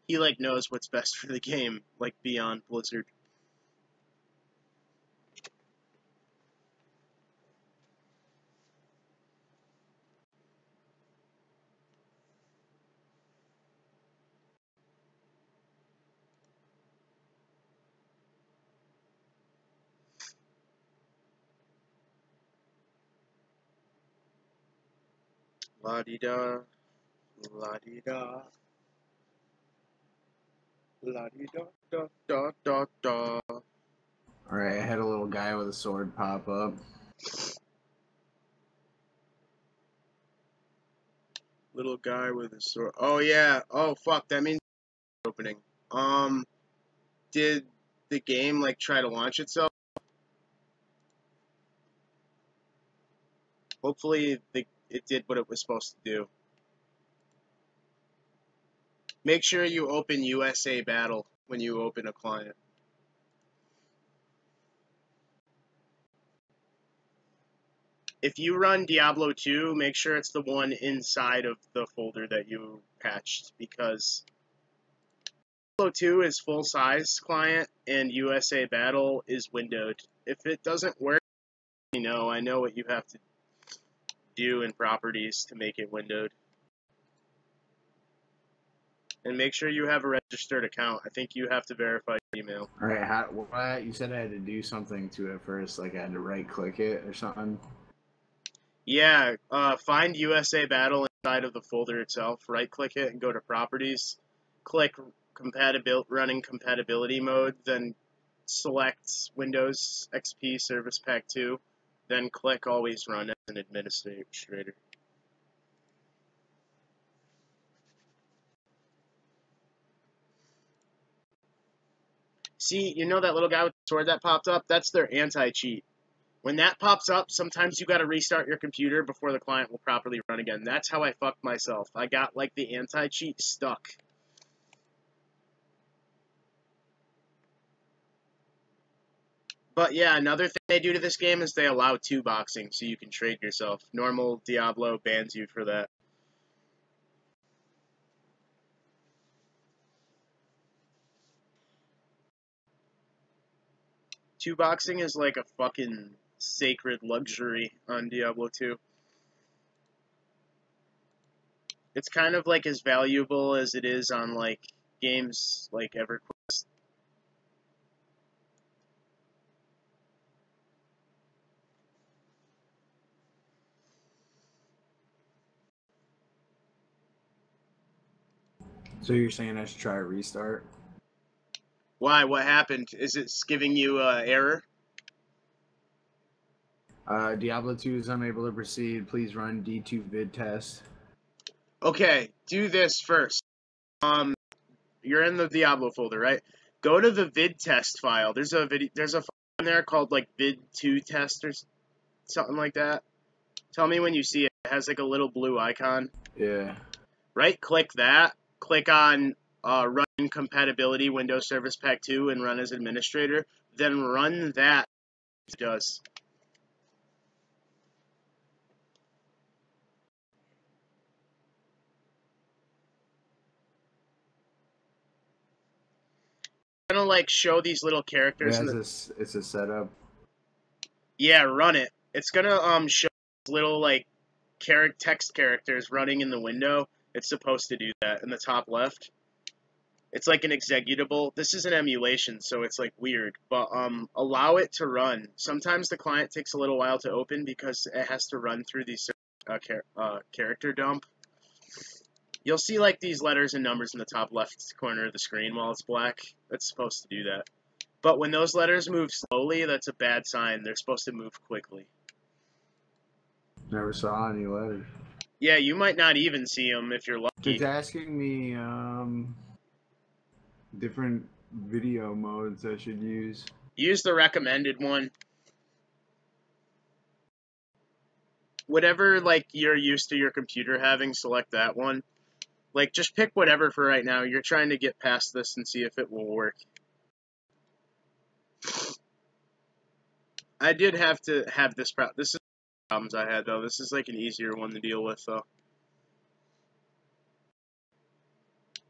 S1: He like knows what's best for the game, like beyond Blizzard. La-di-da, la-di-da, la-di-da-da-da-da-da.
S2: Alright, I had a little guy with a sword pop up.
S1: Little guy with a sword. Oh yeah. Oh fuck. That means opening. Did the game like try to launch itself? Hopefully it did what it was supposed to do. Make sure you open USA Battle when you open a client. If you run Diablo 2, make sure it's the one inside of the folder that you patched, because Diablo 2 is full-size client and USA Battle is windowed. If it doesn't work, I know what you have to do in properties to make it windowed. And make sure you have a registered account. I think you have to verify your email.
S2: Alright, what? You said I had to do something to it first, like I had to right-click it or something?
S1: Yeah, find USA Battle inside of the folder itself, right-click it, and go to Properties. Click Running Compatibility Mode, then select Windows XP Service Pack 2, then click Always Run as an administrator. See, you know that little guy with the sword that popped up? That's their anti-cheat. When that pops up, sometimes you gotta restart your computer before the client will properly run again. That's how I fucked myself. I got, like, the anti-cheat stuck. But yeah, another thing they do to this game is they allow 2-boxing, so you can trade yourself. Normal Diablo bans you for that. 2-boxing is like a fucking sacred luxury on Diablo 2. It's kind of like as valuable as it is on like games like EverQuest.
S2: So you're saying I should try a restart?
S1: Why? What happened? Is it giving you error?
S2: Diablo 2 is unable to proceed. Please run D2 vid test.
S1: Okay, do this first. You're in the Diablo folder, right? Go to the vid test file. There's a file in there called like vid2 test or something like that. Tell me when you see it. It has like a little blue icon.
S2: Yeah.
S1: Right click that. Click on Run Compatibility Windows Service Pack 2 and run as administrator. Then run that. It does. Gonna like show these little characters.
S2: It's a setup.
S1: Yeah, run it. It's gonna show little like text characters running in the window. It's supposed to do that in the top left. It's like an executable. This is an emulation, so it's like weird, but allow it to run. Sometimes the client takes a little while to open because it has to run through these character dump. You'll see like these letters and numbers in the top left corner of the screen while it's black. That's supposed to do that. But when those letters move slowly, that's a bad sign. They're supposed to move quickly.
S2: Never saw any letters.
S1: Yeah, you might not even see them if you're lucky.
S2: It's asking me different video modes I should use.
S1: Use the recommended one. Whatever, like, you're used to your computer having, select that one. Like, just pick whatever for right now. You're trying to get past this and see if it will work. I did have to have this problem. This is the problems I had, though. This is, like, an easier one to deal with, though.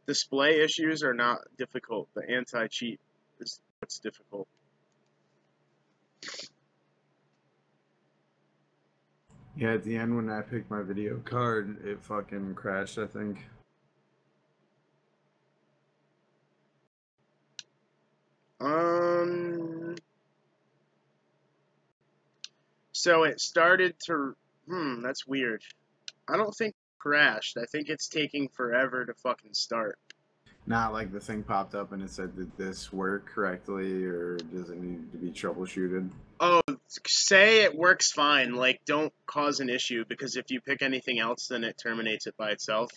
S1: Display issues are not difficult. The anti-cheat is what's difficult.
S2: Yeah, at the end when I picked my video card, it fucking crashed, I think.
S1: So it started to... that's weird. I don't think it crashed. I think it's taking forever to fucking start.
S2: Not like the thing popped up and it said, did this work correctly or does it need to be troubleshooted?
S1: Oh, say it works fine. Like, don't cause an issue, because if you pick anything else, then it terminates it by itself.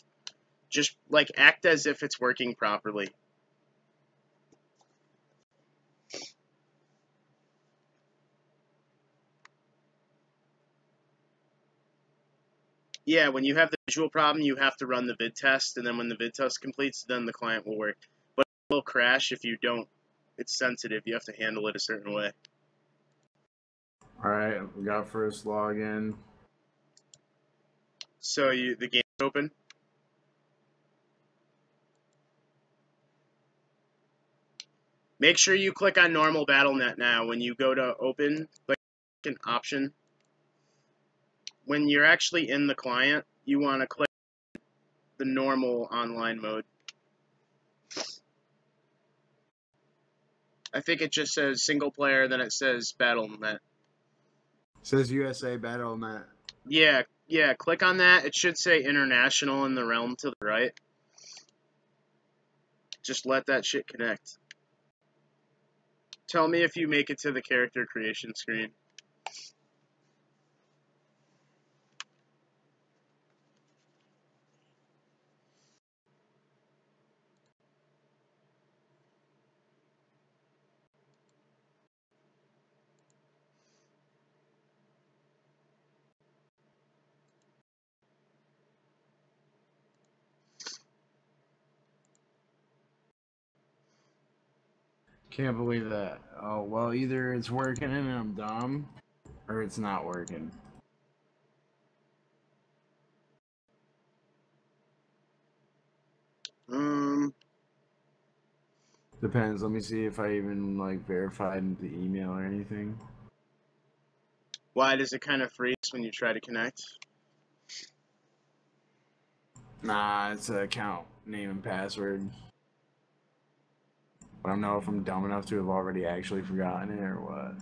S1: Just, like, act as if it's working properly. Yeah, when you have the visual problem, you have to run the vid test, and then when the vid test completes, then the client will work. But it will crash if you don't. It's sensitive. You have to handle it a certain way.
S2: Alright, we got first login.
S1: So the game's open. Make sure you click on normal BattleNet now. When you go to open, click an option. When you're actually in the client, you want to click the normal online mode. I think it just says single player, then it says BattleNet.
S2: It says USA BattleNet.
S1: Yeah, click on that. It should say international in the realm to the right. Just let that shit connect. Tell me if you make it to the character creation screen.
S2: Can't believe that. Oh, well, either it's working and I'm dumb, or it's not working. Depends. Let me see if I even, like, verified the email or anything.
S1: Why does it kind of freeze when you try to connect?
S2: Nah, it's an account name and password. I don't know if I'm dumb enough to have already actually forgotten it or what.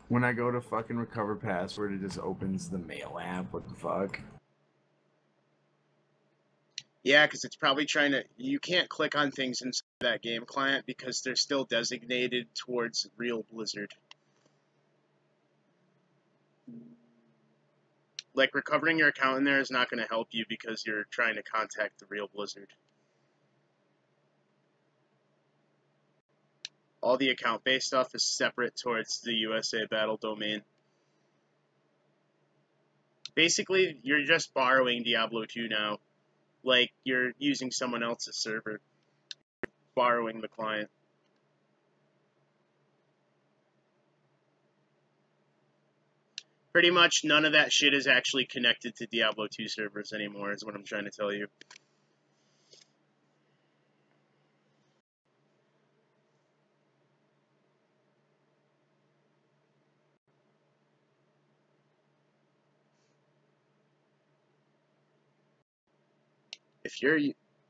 S2: When I go to fucking recover password, it just opens the mail app. What the fuck?
S1: Yeah, because it's probably trying to... You can't click on things inside that game client because they're still designated towards real Blizzard. Like, recovering your account in there is not going to help you because you're trying to contact the real Blizzard. All the account-based stuff is separate towards the USA Battle domain. Basically, you're just borrowing Diablo 2 now. Like, you're using someone else's server. Borrowing the client. Pretty much none of that shit is actually connected to Diablo 2 servers anymore, is what I'm trying to tell you.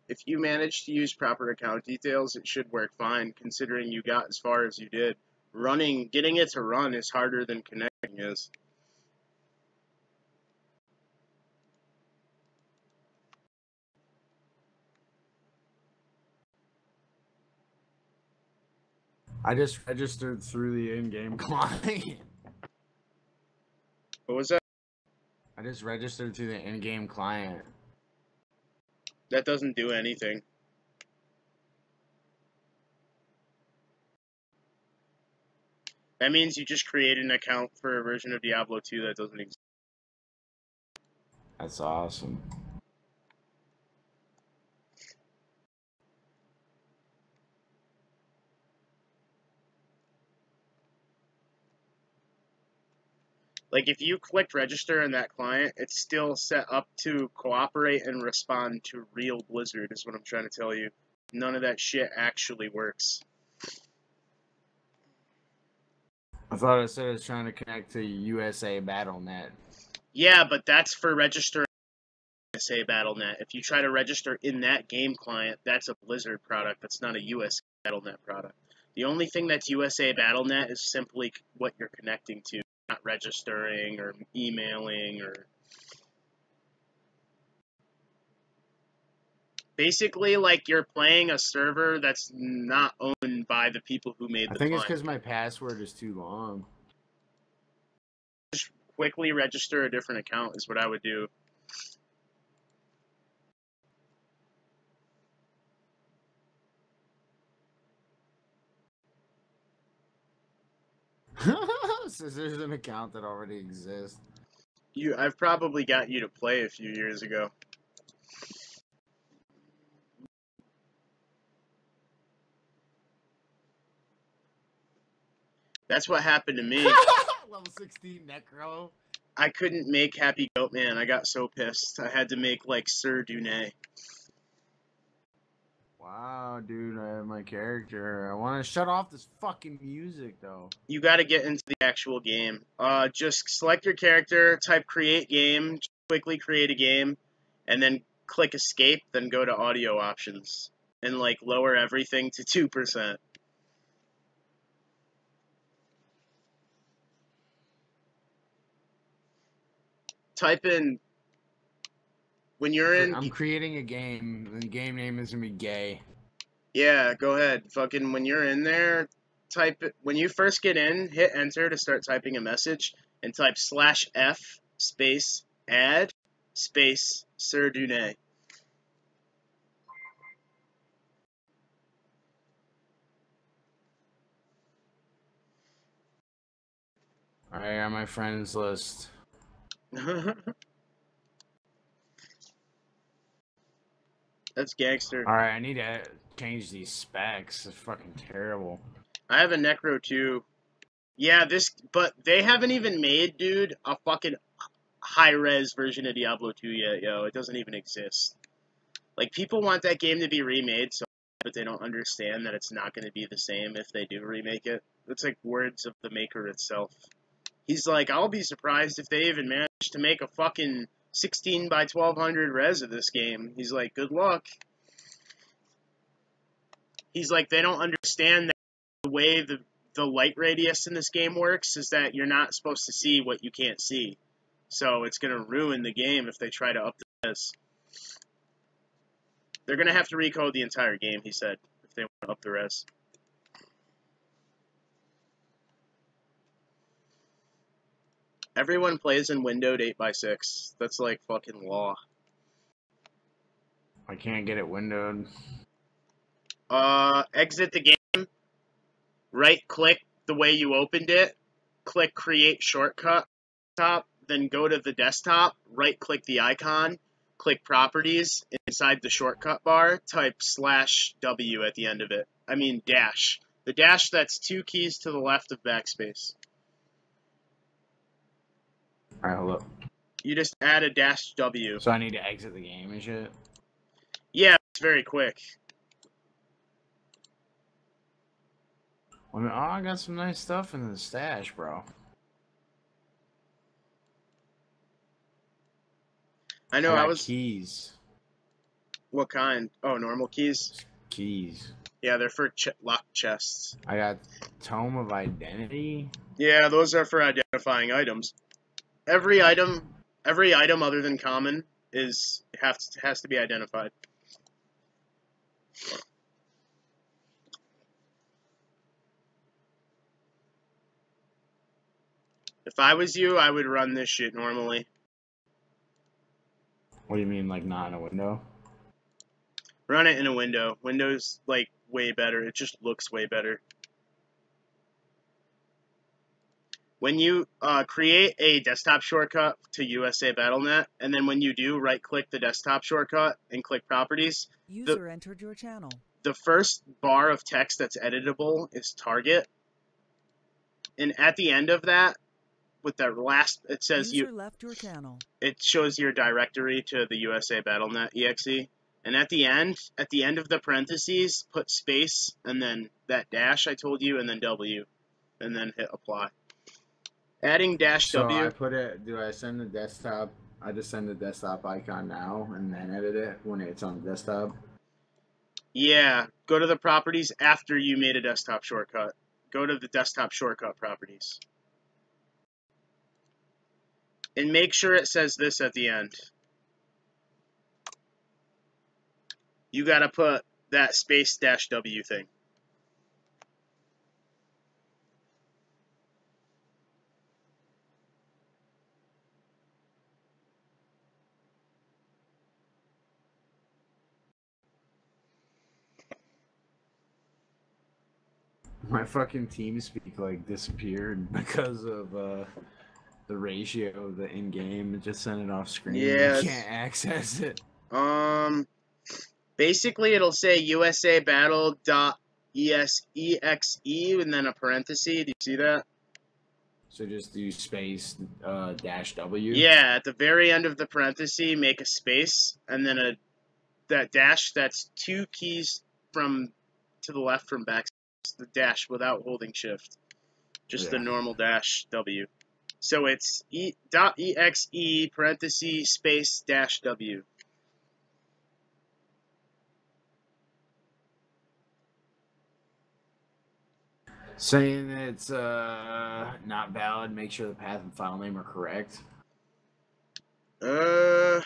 S1: If you manage to use proper account details, it should work fine, considering you got as far as you did. Getting it to run is harder than connecting is.
S2: I just registered through the in-game client.
S1: What was that?
S2: I just registered through the in-game client.
S1: That doesn't do anything. That means you just created an account for a version of Diablo 2 that doesn't exist.
S2: That's awesome.
S1: Like, if you clicked register in that client, it's still set up to cooperate and respond to real Blizzard, is what I'm trying to tell you. None of that shit actually works.
S2: I thought it said it was trying to connect to USA BattleNet.
S1: Yeah, but that's for registering USA BattleNet. If you try to register in that game client, that's a Blizzard product. That's not a USA BattleNet product. The only thing that's USA BattleNet is simply what you're connecting to, not registering or emailing or... Basically, like, you're playing a server that's not owned by the people who made the
S2: I think
S1: client.
S2: it's because my password is too long.
S1: Just quickly register a different account is what I would do.
S2: So there's an account that already exists.
S1: I've probably got you to play a few years ago. That's what happened to me.
S2: Level 16 Necro.
S1: I couldn't make Happy Goat Man. I got so pissed. I had to make, like, Sir Dunay.
S2: Wow, dude, I have my character. I want to shut off this fucking music, though.
S1: You gotta get into the actual game. Just select your character, type create game, quickly create a game, and then click escape, then go to audio options. And, like, lower everything to 2%. Type in... When you're in...
S2: I'm creating a game. The game name is going to be gay.
S1: Yeah, go ahead. Fucking when you're in there, type it. When you first get in, hit enter to start typing a message, and type /F space add space Sir Dunay.
S2: Alright, on my friends list.
S1: That's gangster.
S2: Alright, I need to change these specs. It's fucking terrible.
S1: I have a Necro too. Yeah, but they haven't even made, dude, a fucking high-res version of Diablo 2 yet, yo. It doesn't even exist. Like, people want that game to be remade, but they don't understand that it's not going to be the same if they do remake it. It's like words of the maker itself. He's like, I'll be surprised if they even manage to make a fucking 16 by 1200 res of this game. He's like, good luck. He's like, they don't understand that the way the light radius in this game works is that you're not supposed to see what you can't see. So it's going to ruin the game if they try to up the res. They're going to have to recode the entire game, he said, if they want to up the res. Everyone plays in windowed 8x6. That's like fucking law.
S2: I can't get it windowed.
S1: Exit the game. Right-click the way you opened it. Click Create Shortcut top. Then go to the desktop. Right-click the icon. Click Properties. Inside the shortcut bar, type /W at the end of it. I mean dash. The dash that's 2 keys to the left of backspace.
S2: Alright, hold up.
S1: You just add a -W.
S2: So I need to exit the game and shit?
S1: Yeah, it's very quick.
S2: Oh, I got some nice stuff in the stash, bro.
S1: I know, I was...
S2: keys.
S1: What kind? Oh, normal keys?
S2: Keys.
S1: Yeah, they're for locked chests.
S2: I got Tome of Identity.
S1: Yeah, those are for identifying items. Every item other than common has to be identified. If I was you, I would run this shit normally.
S2: What do you mean, like not in a window?
S1: Run it in a window. Window's like way better. It just looks way better. When you create a desktop shortcut to USA BattleNet, and then when you do, right-click the desktop shortcut and click Properties.
S3: User entered your channel.
S1: The first bar of text that's editable is target. And at the end of that, with that last, it says
S3: User left your channel.
S1: It shows your directory to the USA BattleNet exe. And at the end of the parentheses, put space, and then that dash I told you, and then W, and then hit apply. Adding dash W.
S2: So I put it, do I send the desktop, I just send the desktop icon now, and then edit it when it's on the desktop?
S1: Yeah, go to the properties after you made a desktop shortcut. Go to the desktop shortcut properties. And make sure it says this at the end. You gotta put that space dash W thing.
S2: My fucking TeamSpeak like disappeared because of the ratio of the in-game. It just sent it off screen.
S1: Yeah,
S2: I can't access it.
S1: Basically it'll say USA Battle .exe and then a parenthesis. Do you see that?
S2: So just do space dash W?
S1: Yeah, at the very end of the parenthesis, make a space, and then that dash, that's 2 keys from to the left from back. The dash without holding shift. Just the normal dash W. So it's .exe parenthesis space dash W.
S2: Saying it's not valid, make sure the path and file name are correct.
S1: As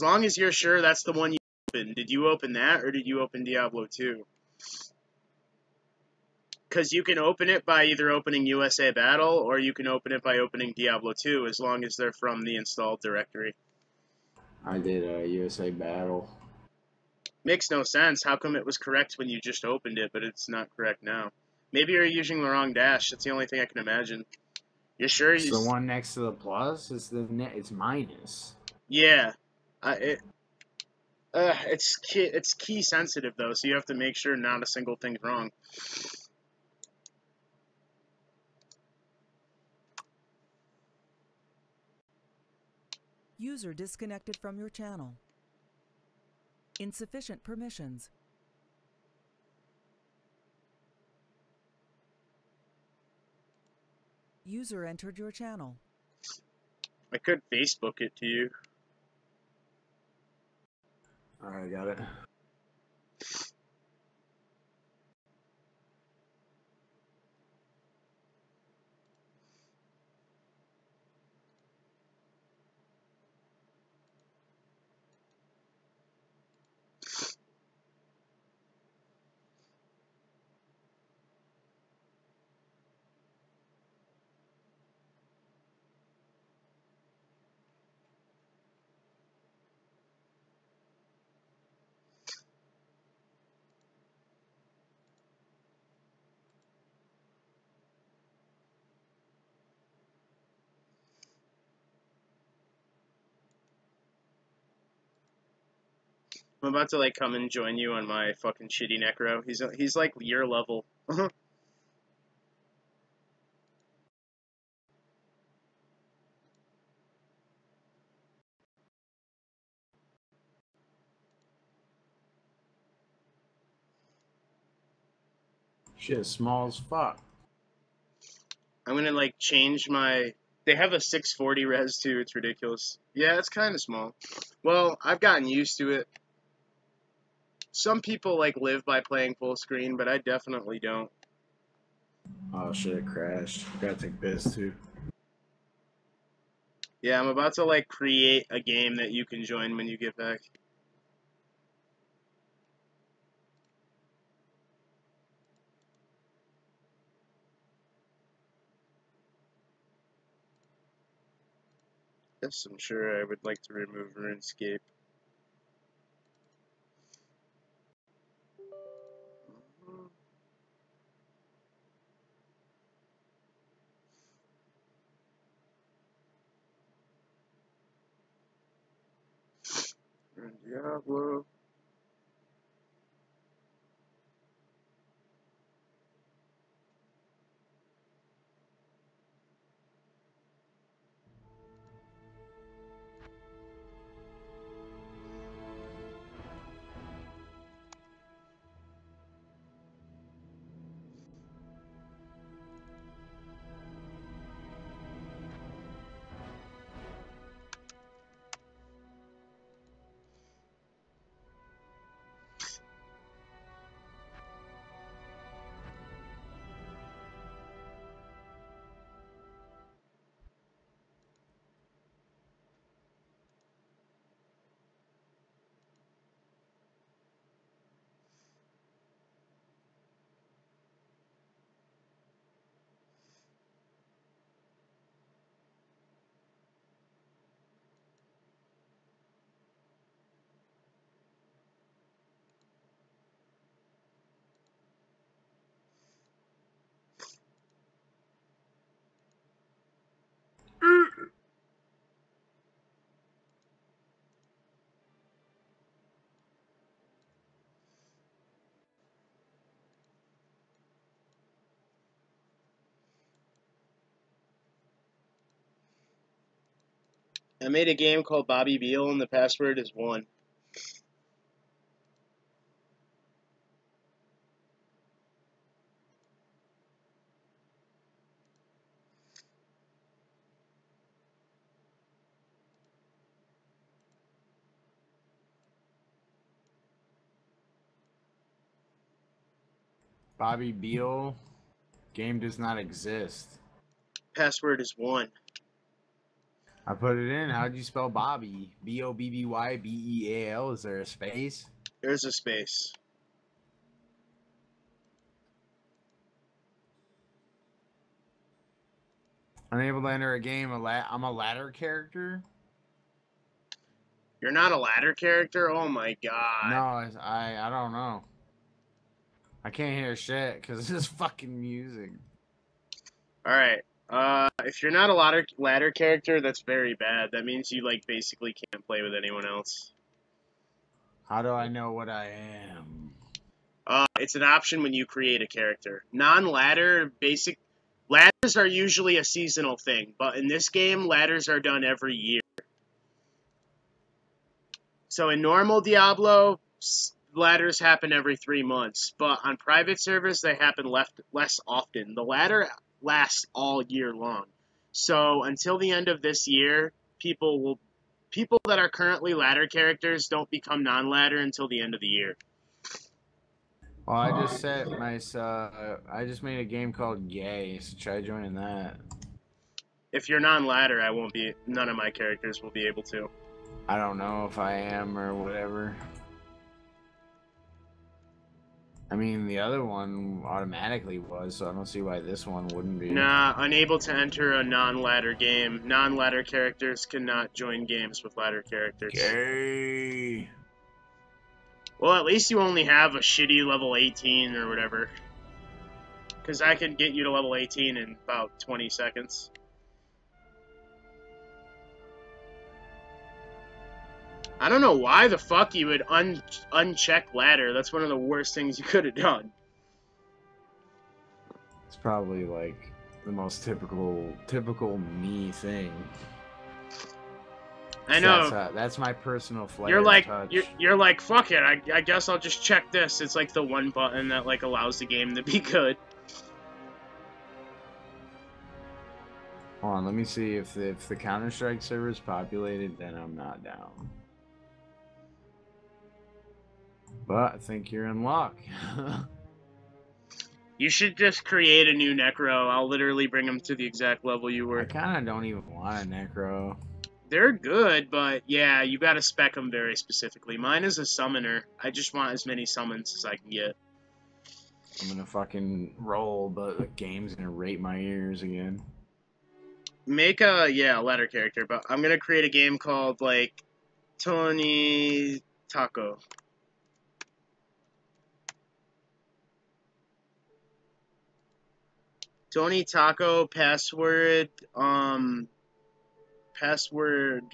S1: long as you're sure that's the one you opened. Did you open that, or did you open Diablo 2? Because you can open it by either opening USA Battle, or you can open it by opening Diablo 2, as long as they're from the installed directory.
S2: I did USA Battle.
S1: Makes no sense. How come it was correct when you just opened it, but it's not correct now? Maybe you're using the wrong dash. That's the only thing I can imagine. You're sure
S2: It's the one next to the plus? It's minus.
S1: Yeah. It's key sensitive, though, so you have to make sure not a single thing's wrong.
S3: User disconnected from your channel. Insufficient permissions. User entered your channel.
S1: I could Facebook it to you.
S2: Alright, got it.
S1: I'm about to, like, come and join you on my fucking shitty necro. He's like, your level.
S2: Shit, small as fuck.
S1: I'm gonna, like, change my... They have a 640 res, too. It's ridiculous. Yeah, it's kind of small. Well, I've gotten used to it. Some people, like, live by playing full screen, but I definitely don't.
S2: Oh shit, it crashed. Gotta take this too.
S1: Yeah, I'm about to, like, create a game that you can join when you get back. Yes, I'm sure I would like to remove RuneScape. Diablo. I made a game called Bobby Beal, and the password is 1.
S2: Bobby Beal. Game does not exist.
S1: Password is 1.
S2: I put it in. How'd you spell Bobby? Bobbybeal. Is there a space?
S1: There's a space.
S2: Unable to enter a game. I'm a ladder character?
S1: You're not a ladder character? Oh my
S2: No,
S1: god.
S2: I don't know. I can't hear shit because this is fucking music.
S1: Alright. If you're not a ladder character, that's very bad. That means you, like, basically can't play with anyone else.
S2: How do I know what I am?
S1: It's an option when you create a character. Non-ladder, ladders are usually a seasonal thing, but in this game, ladders are done every year. So in normal Diablo, ladders happen every 3 months, but on private servers, they happen less often. The ladder lasts all year long. So until the end of this year, people that are currently ladder characters don't become non-ladder until the end of the year.
S2: Well, I just set my. I just made a game called Gay, so try joining that.
S1: If you're non-ladder, none of my characters will be able to.
S2: I don't know if I am or whatever. I mean, the other one automatically was, so I don't see why this one wouldn't be.
S1: Nah, unable to enter a non-ladder game. Non-ladder characters cannot join games with ladder characters.
S2: Gay.
S1: Well, at least you only have a shitty level 18 or whatever. Because I can get you to level 18 in about 20 seconds. I don't know why the fuck you would uncheck ladder. That's one of the worst things you could have done.
S2: It's probably like the most typical me thing.
S1: I know.
S2: That's my personal flair.
S1: You're like,
S2: touch.
S1: you're like, fuck it. I guess I'll just check this. It's like the one button that like allows the game to be good.
S2: Hold on, let me see if the Counter-Strike server is populated. Then I'm not down. But I think you're in luck.
S1: You should just create a new Necro. I'll literally bring them to the exact level you were.
S2: I kind of don't even want a Necro.
S1: They're good, but yeah, you gotta spec them very specifically. Mine is a summoner. I just want as many summons as I can get.
S2: I'm gonna fucking roll, but the game's gonna rape my ears again.
S1: Make a letter character, but I'm gonna create a game called like Tony Taco. Tony Taco password password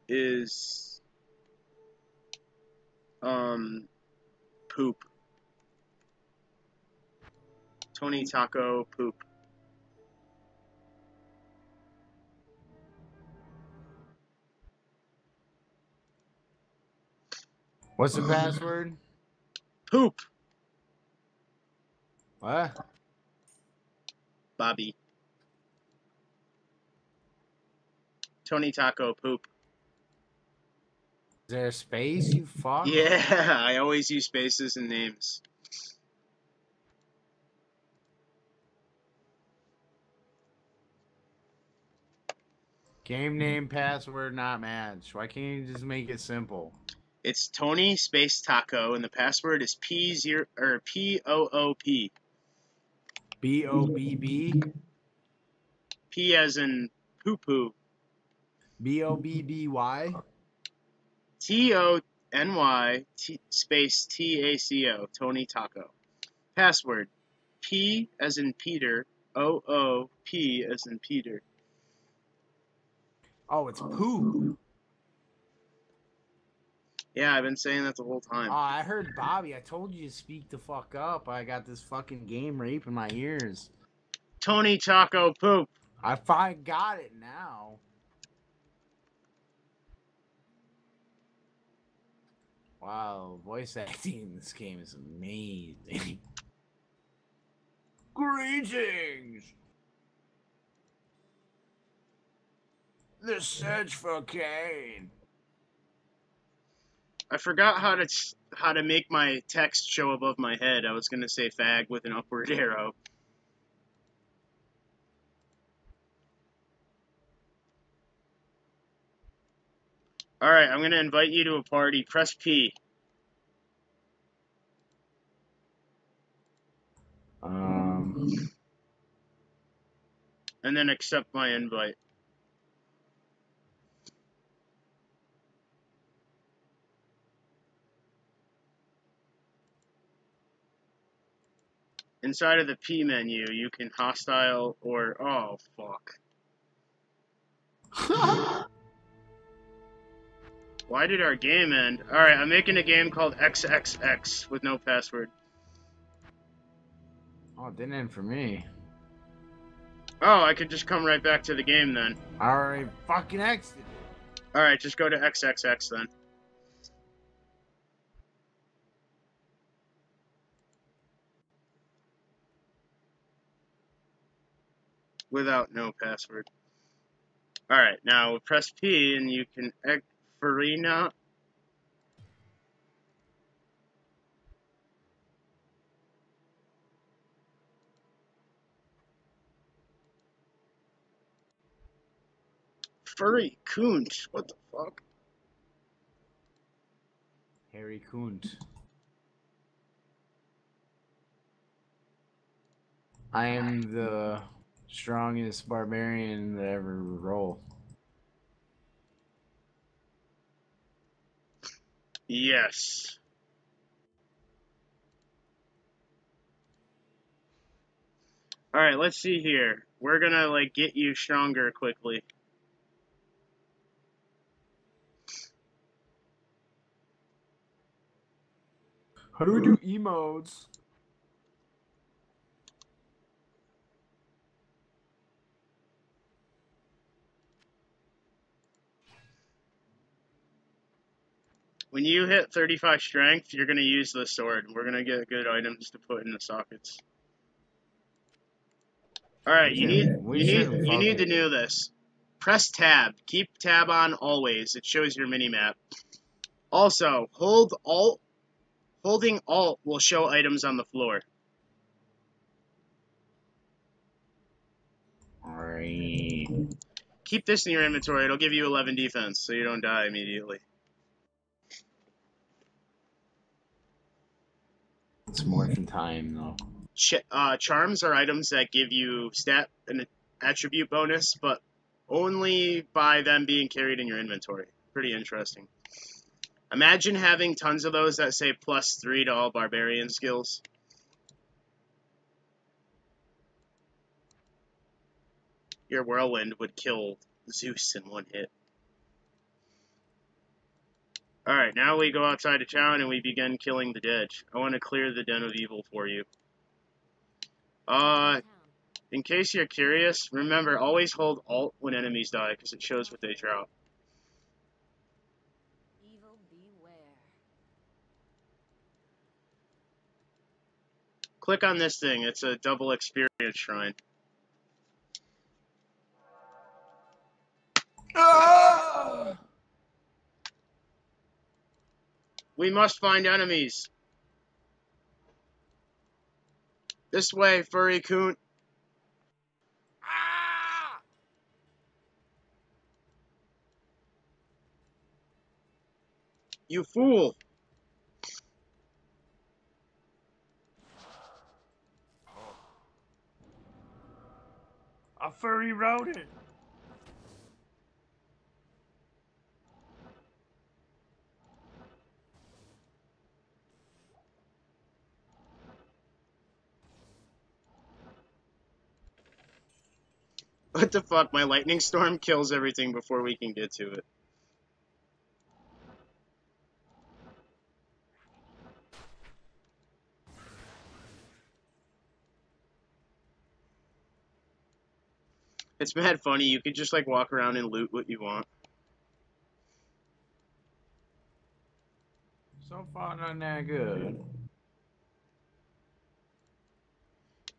S1: is poop. Tony Taco poop.
S2: What's the password?
S1: Poop.
S2: What?
S1: Bobby. Tony Taco poop.
S2: Is there a space, you fuck?
S1: Yeah, I always use spaces and names.
S2: Game name, password, not match. Why can't you just make it simple?
S1: It's Tony space Taco, and the password is P0 or POOP.
S2: BOBB?
S1: P as in poo poo.
S2: BOBBY?
S1: TONY space TACO. Tony Taco. Password P as in Peter. OOP as in Peter.
S2: Oh, it's poop.
S1: Yeah, I've been saying that the whole time.
S2: Oh, I heard Bobby. I told you to speak the fuck up. I got this fucking game rape in my ears.
S1: Tony Taco poop.
S2: I finally got it now. Wow, voice acting in this game is amazing. Greetings! The search for Kane.
S1: I forgot how to make my text show above my head. I was gonna say fag with an upward arrow. Alright, I'm gonna invite you to a party. Press P. And then accept my invite. Inside of the P menu, you can hostile or... Oh, fuck. Why did our game end? Alright, I'm making a game called XXX with no password.
S2: Oh, it didn't end for me.
S1: Oh, I could just come right back to the game then.
S2: I already fucking exited.
S1: Alright, just go to XXX then. Without no password. Alright, now press P and you can... Farina... Furry Coont. What the fuck?
S2: Harry Kunt. I am the strongest barbarian that ever roll.
S1: Yes. Alright, let's see here. We're gonna, like, get you stronger quickly.
S2: How do we do emotes?
S1: When you hit 35 strength, you're gonna use the sword. We're gonna get good items to put in the sockets. Alright, you need to know this. Press tab. Keep tab on always. It shows your minimap. Also, holding alt will show items on the floor.
S2: Alright.
S1: Keep this in your inventory. It'll give you 11 defense, so you don't die immediately.
S2: It's morphin' time, though.
S1: Charms are items that give you stat and attribute bonus, but only by them being carried in your inventory. Pretty interesting. Imagine having tons of those that say +3 to all barbarian skills. Your whirlwind would kill Zeus in one hit. Alright, now we go outside of town and we begin killing the dead. I want to clear the Den of Evil for you. In case you're curious, remember, always hold Alt when enemies die, because it shows what they drop.
S4: Evil beware.
S1: Click on this thing, it's a double experience shrine.
S2: Ah!
S1: We must find enemies. This way, furry coon.
S2: Ah!
S1: You fool.
S2: A furry rodent.
S1: What the fuck? My lightning storm kills everything before we can get to it. It's mad funny. You could just like walk around and loot what you want.
S2: So far, not that good.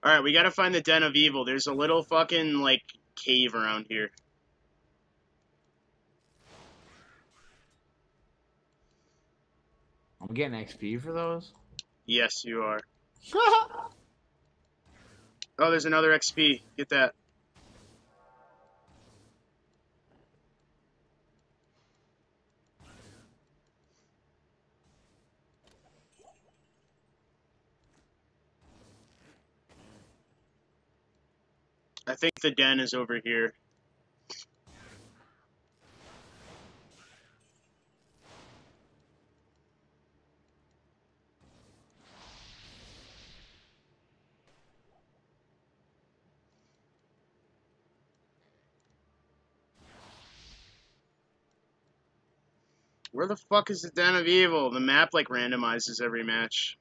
S1: Alright, we gotta find the Den of Evil. There's a little fucking, like, cave around here.
S2: I'm getting XP for those?
S1: Yes, you are. Oh, there's another XP. Get that. I think the den is over here. Where the fuck is the Den of Evil? The map, like, randomizes every match.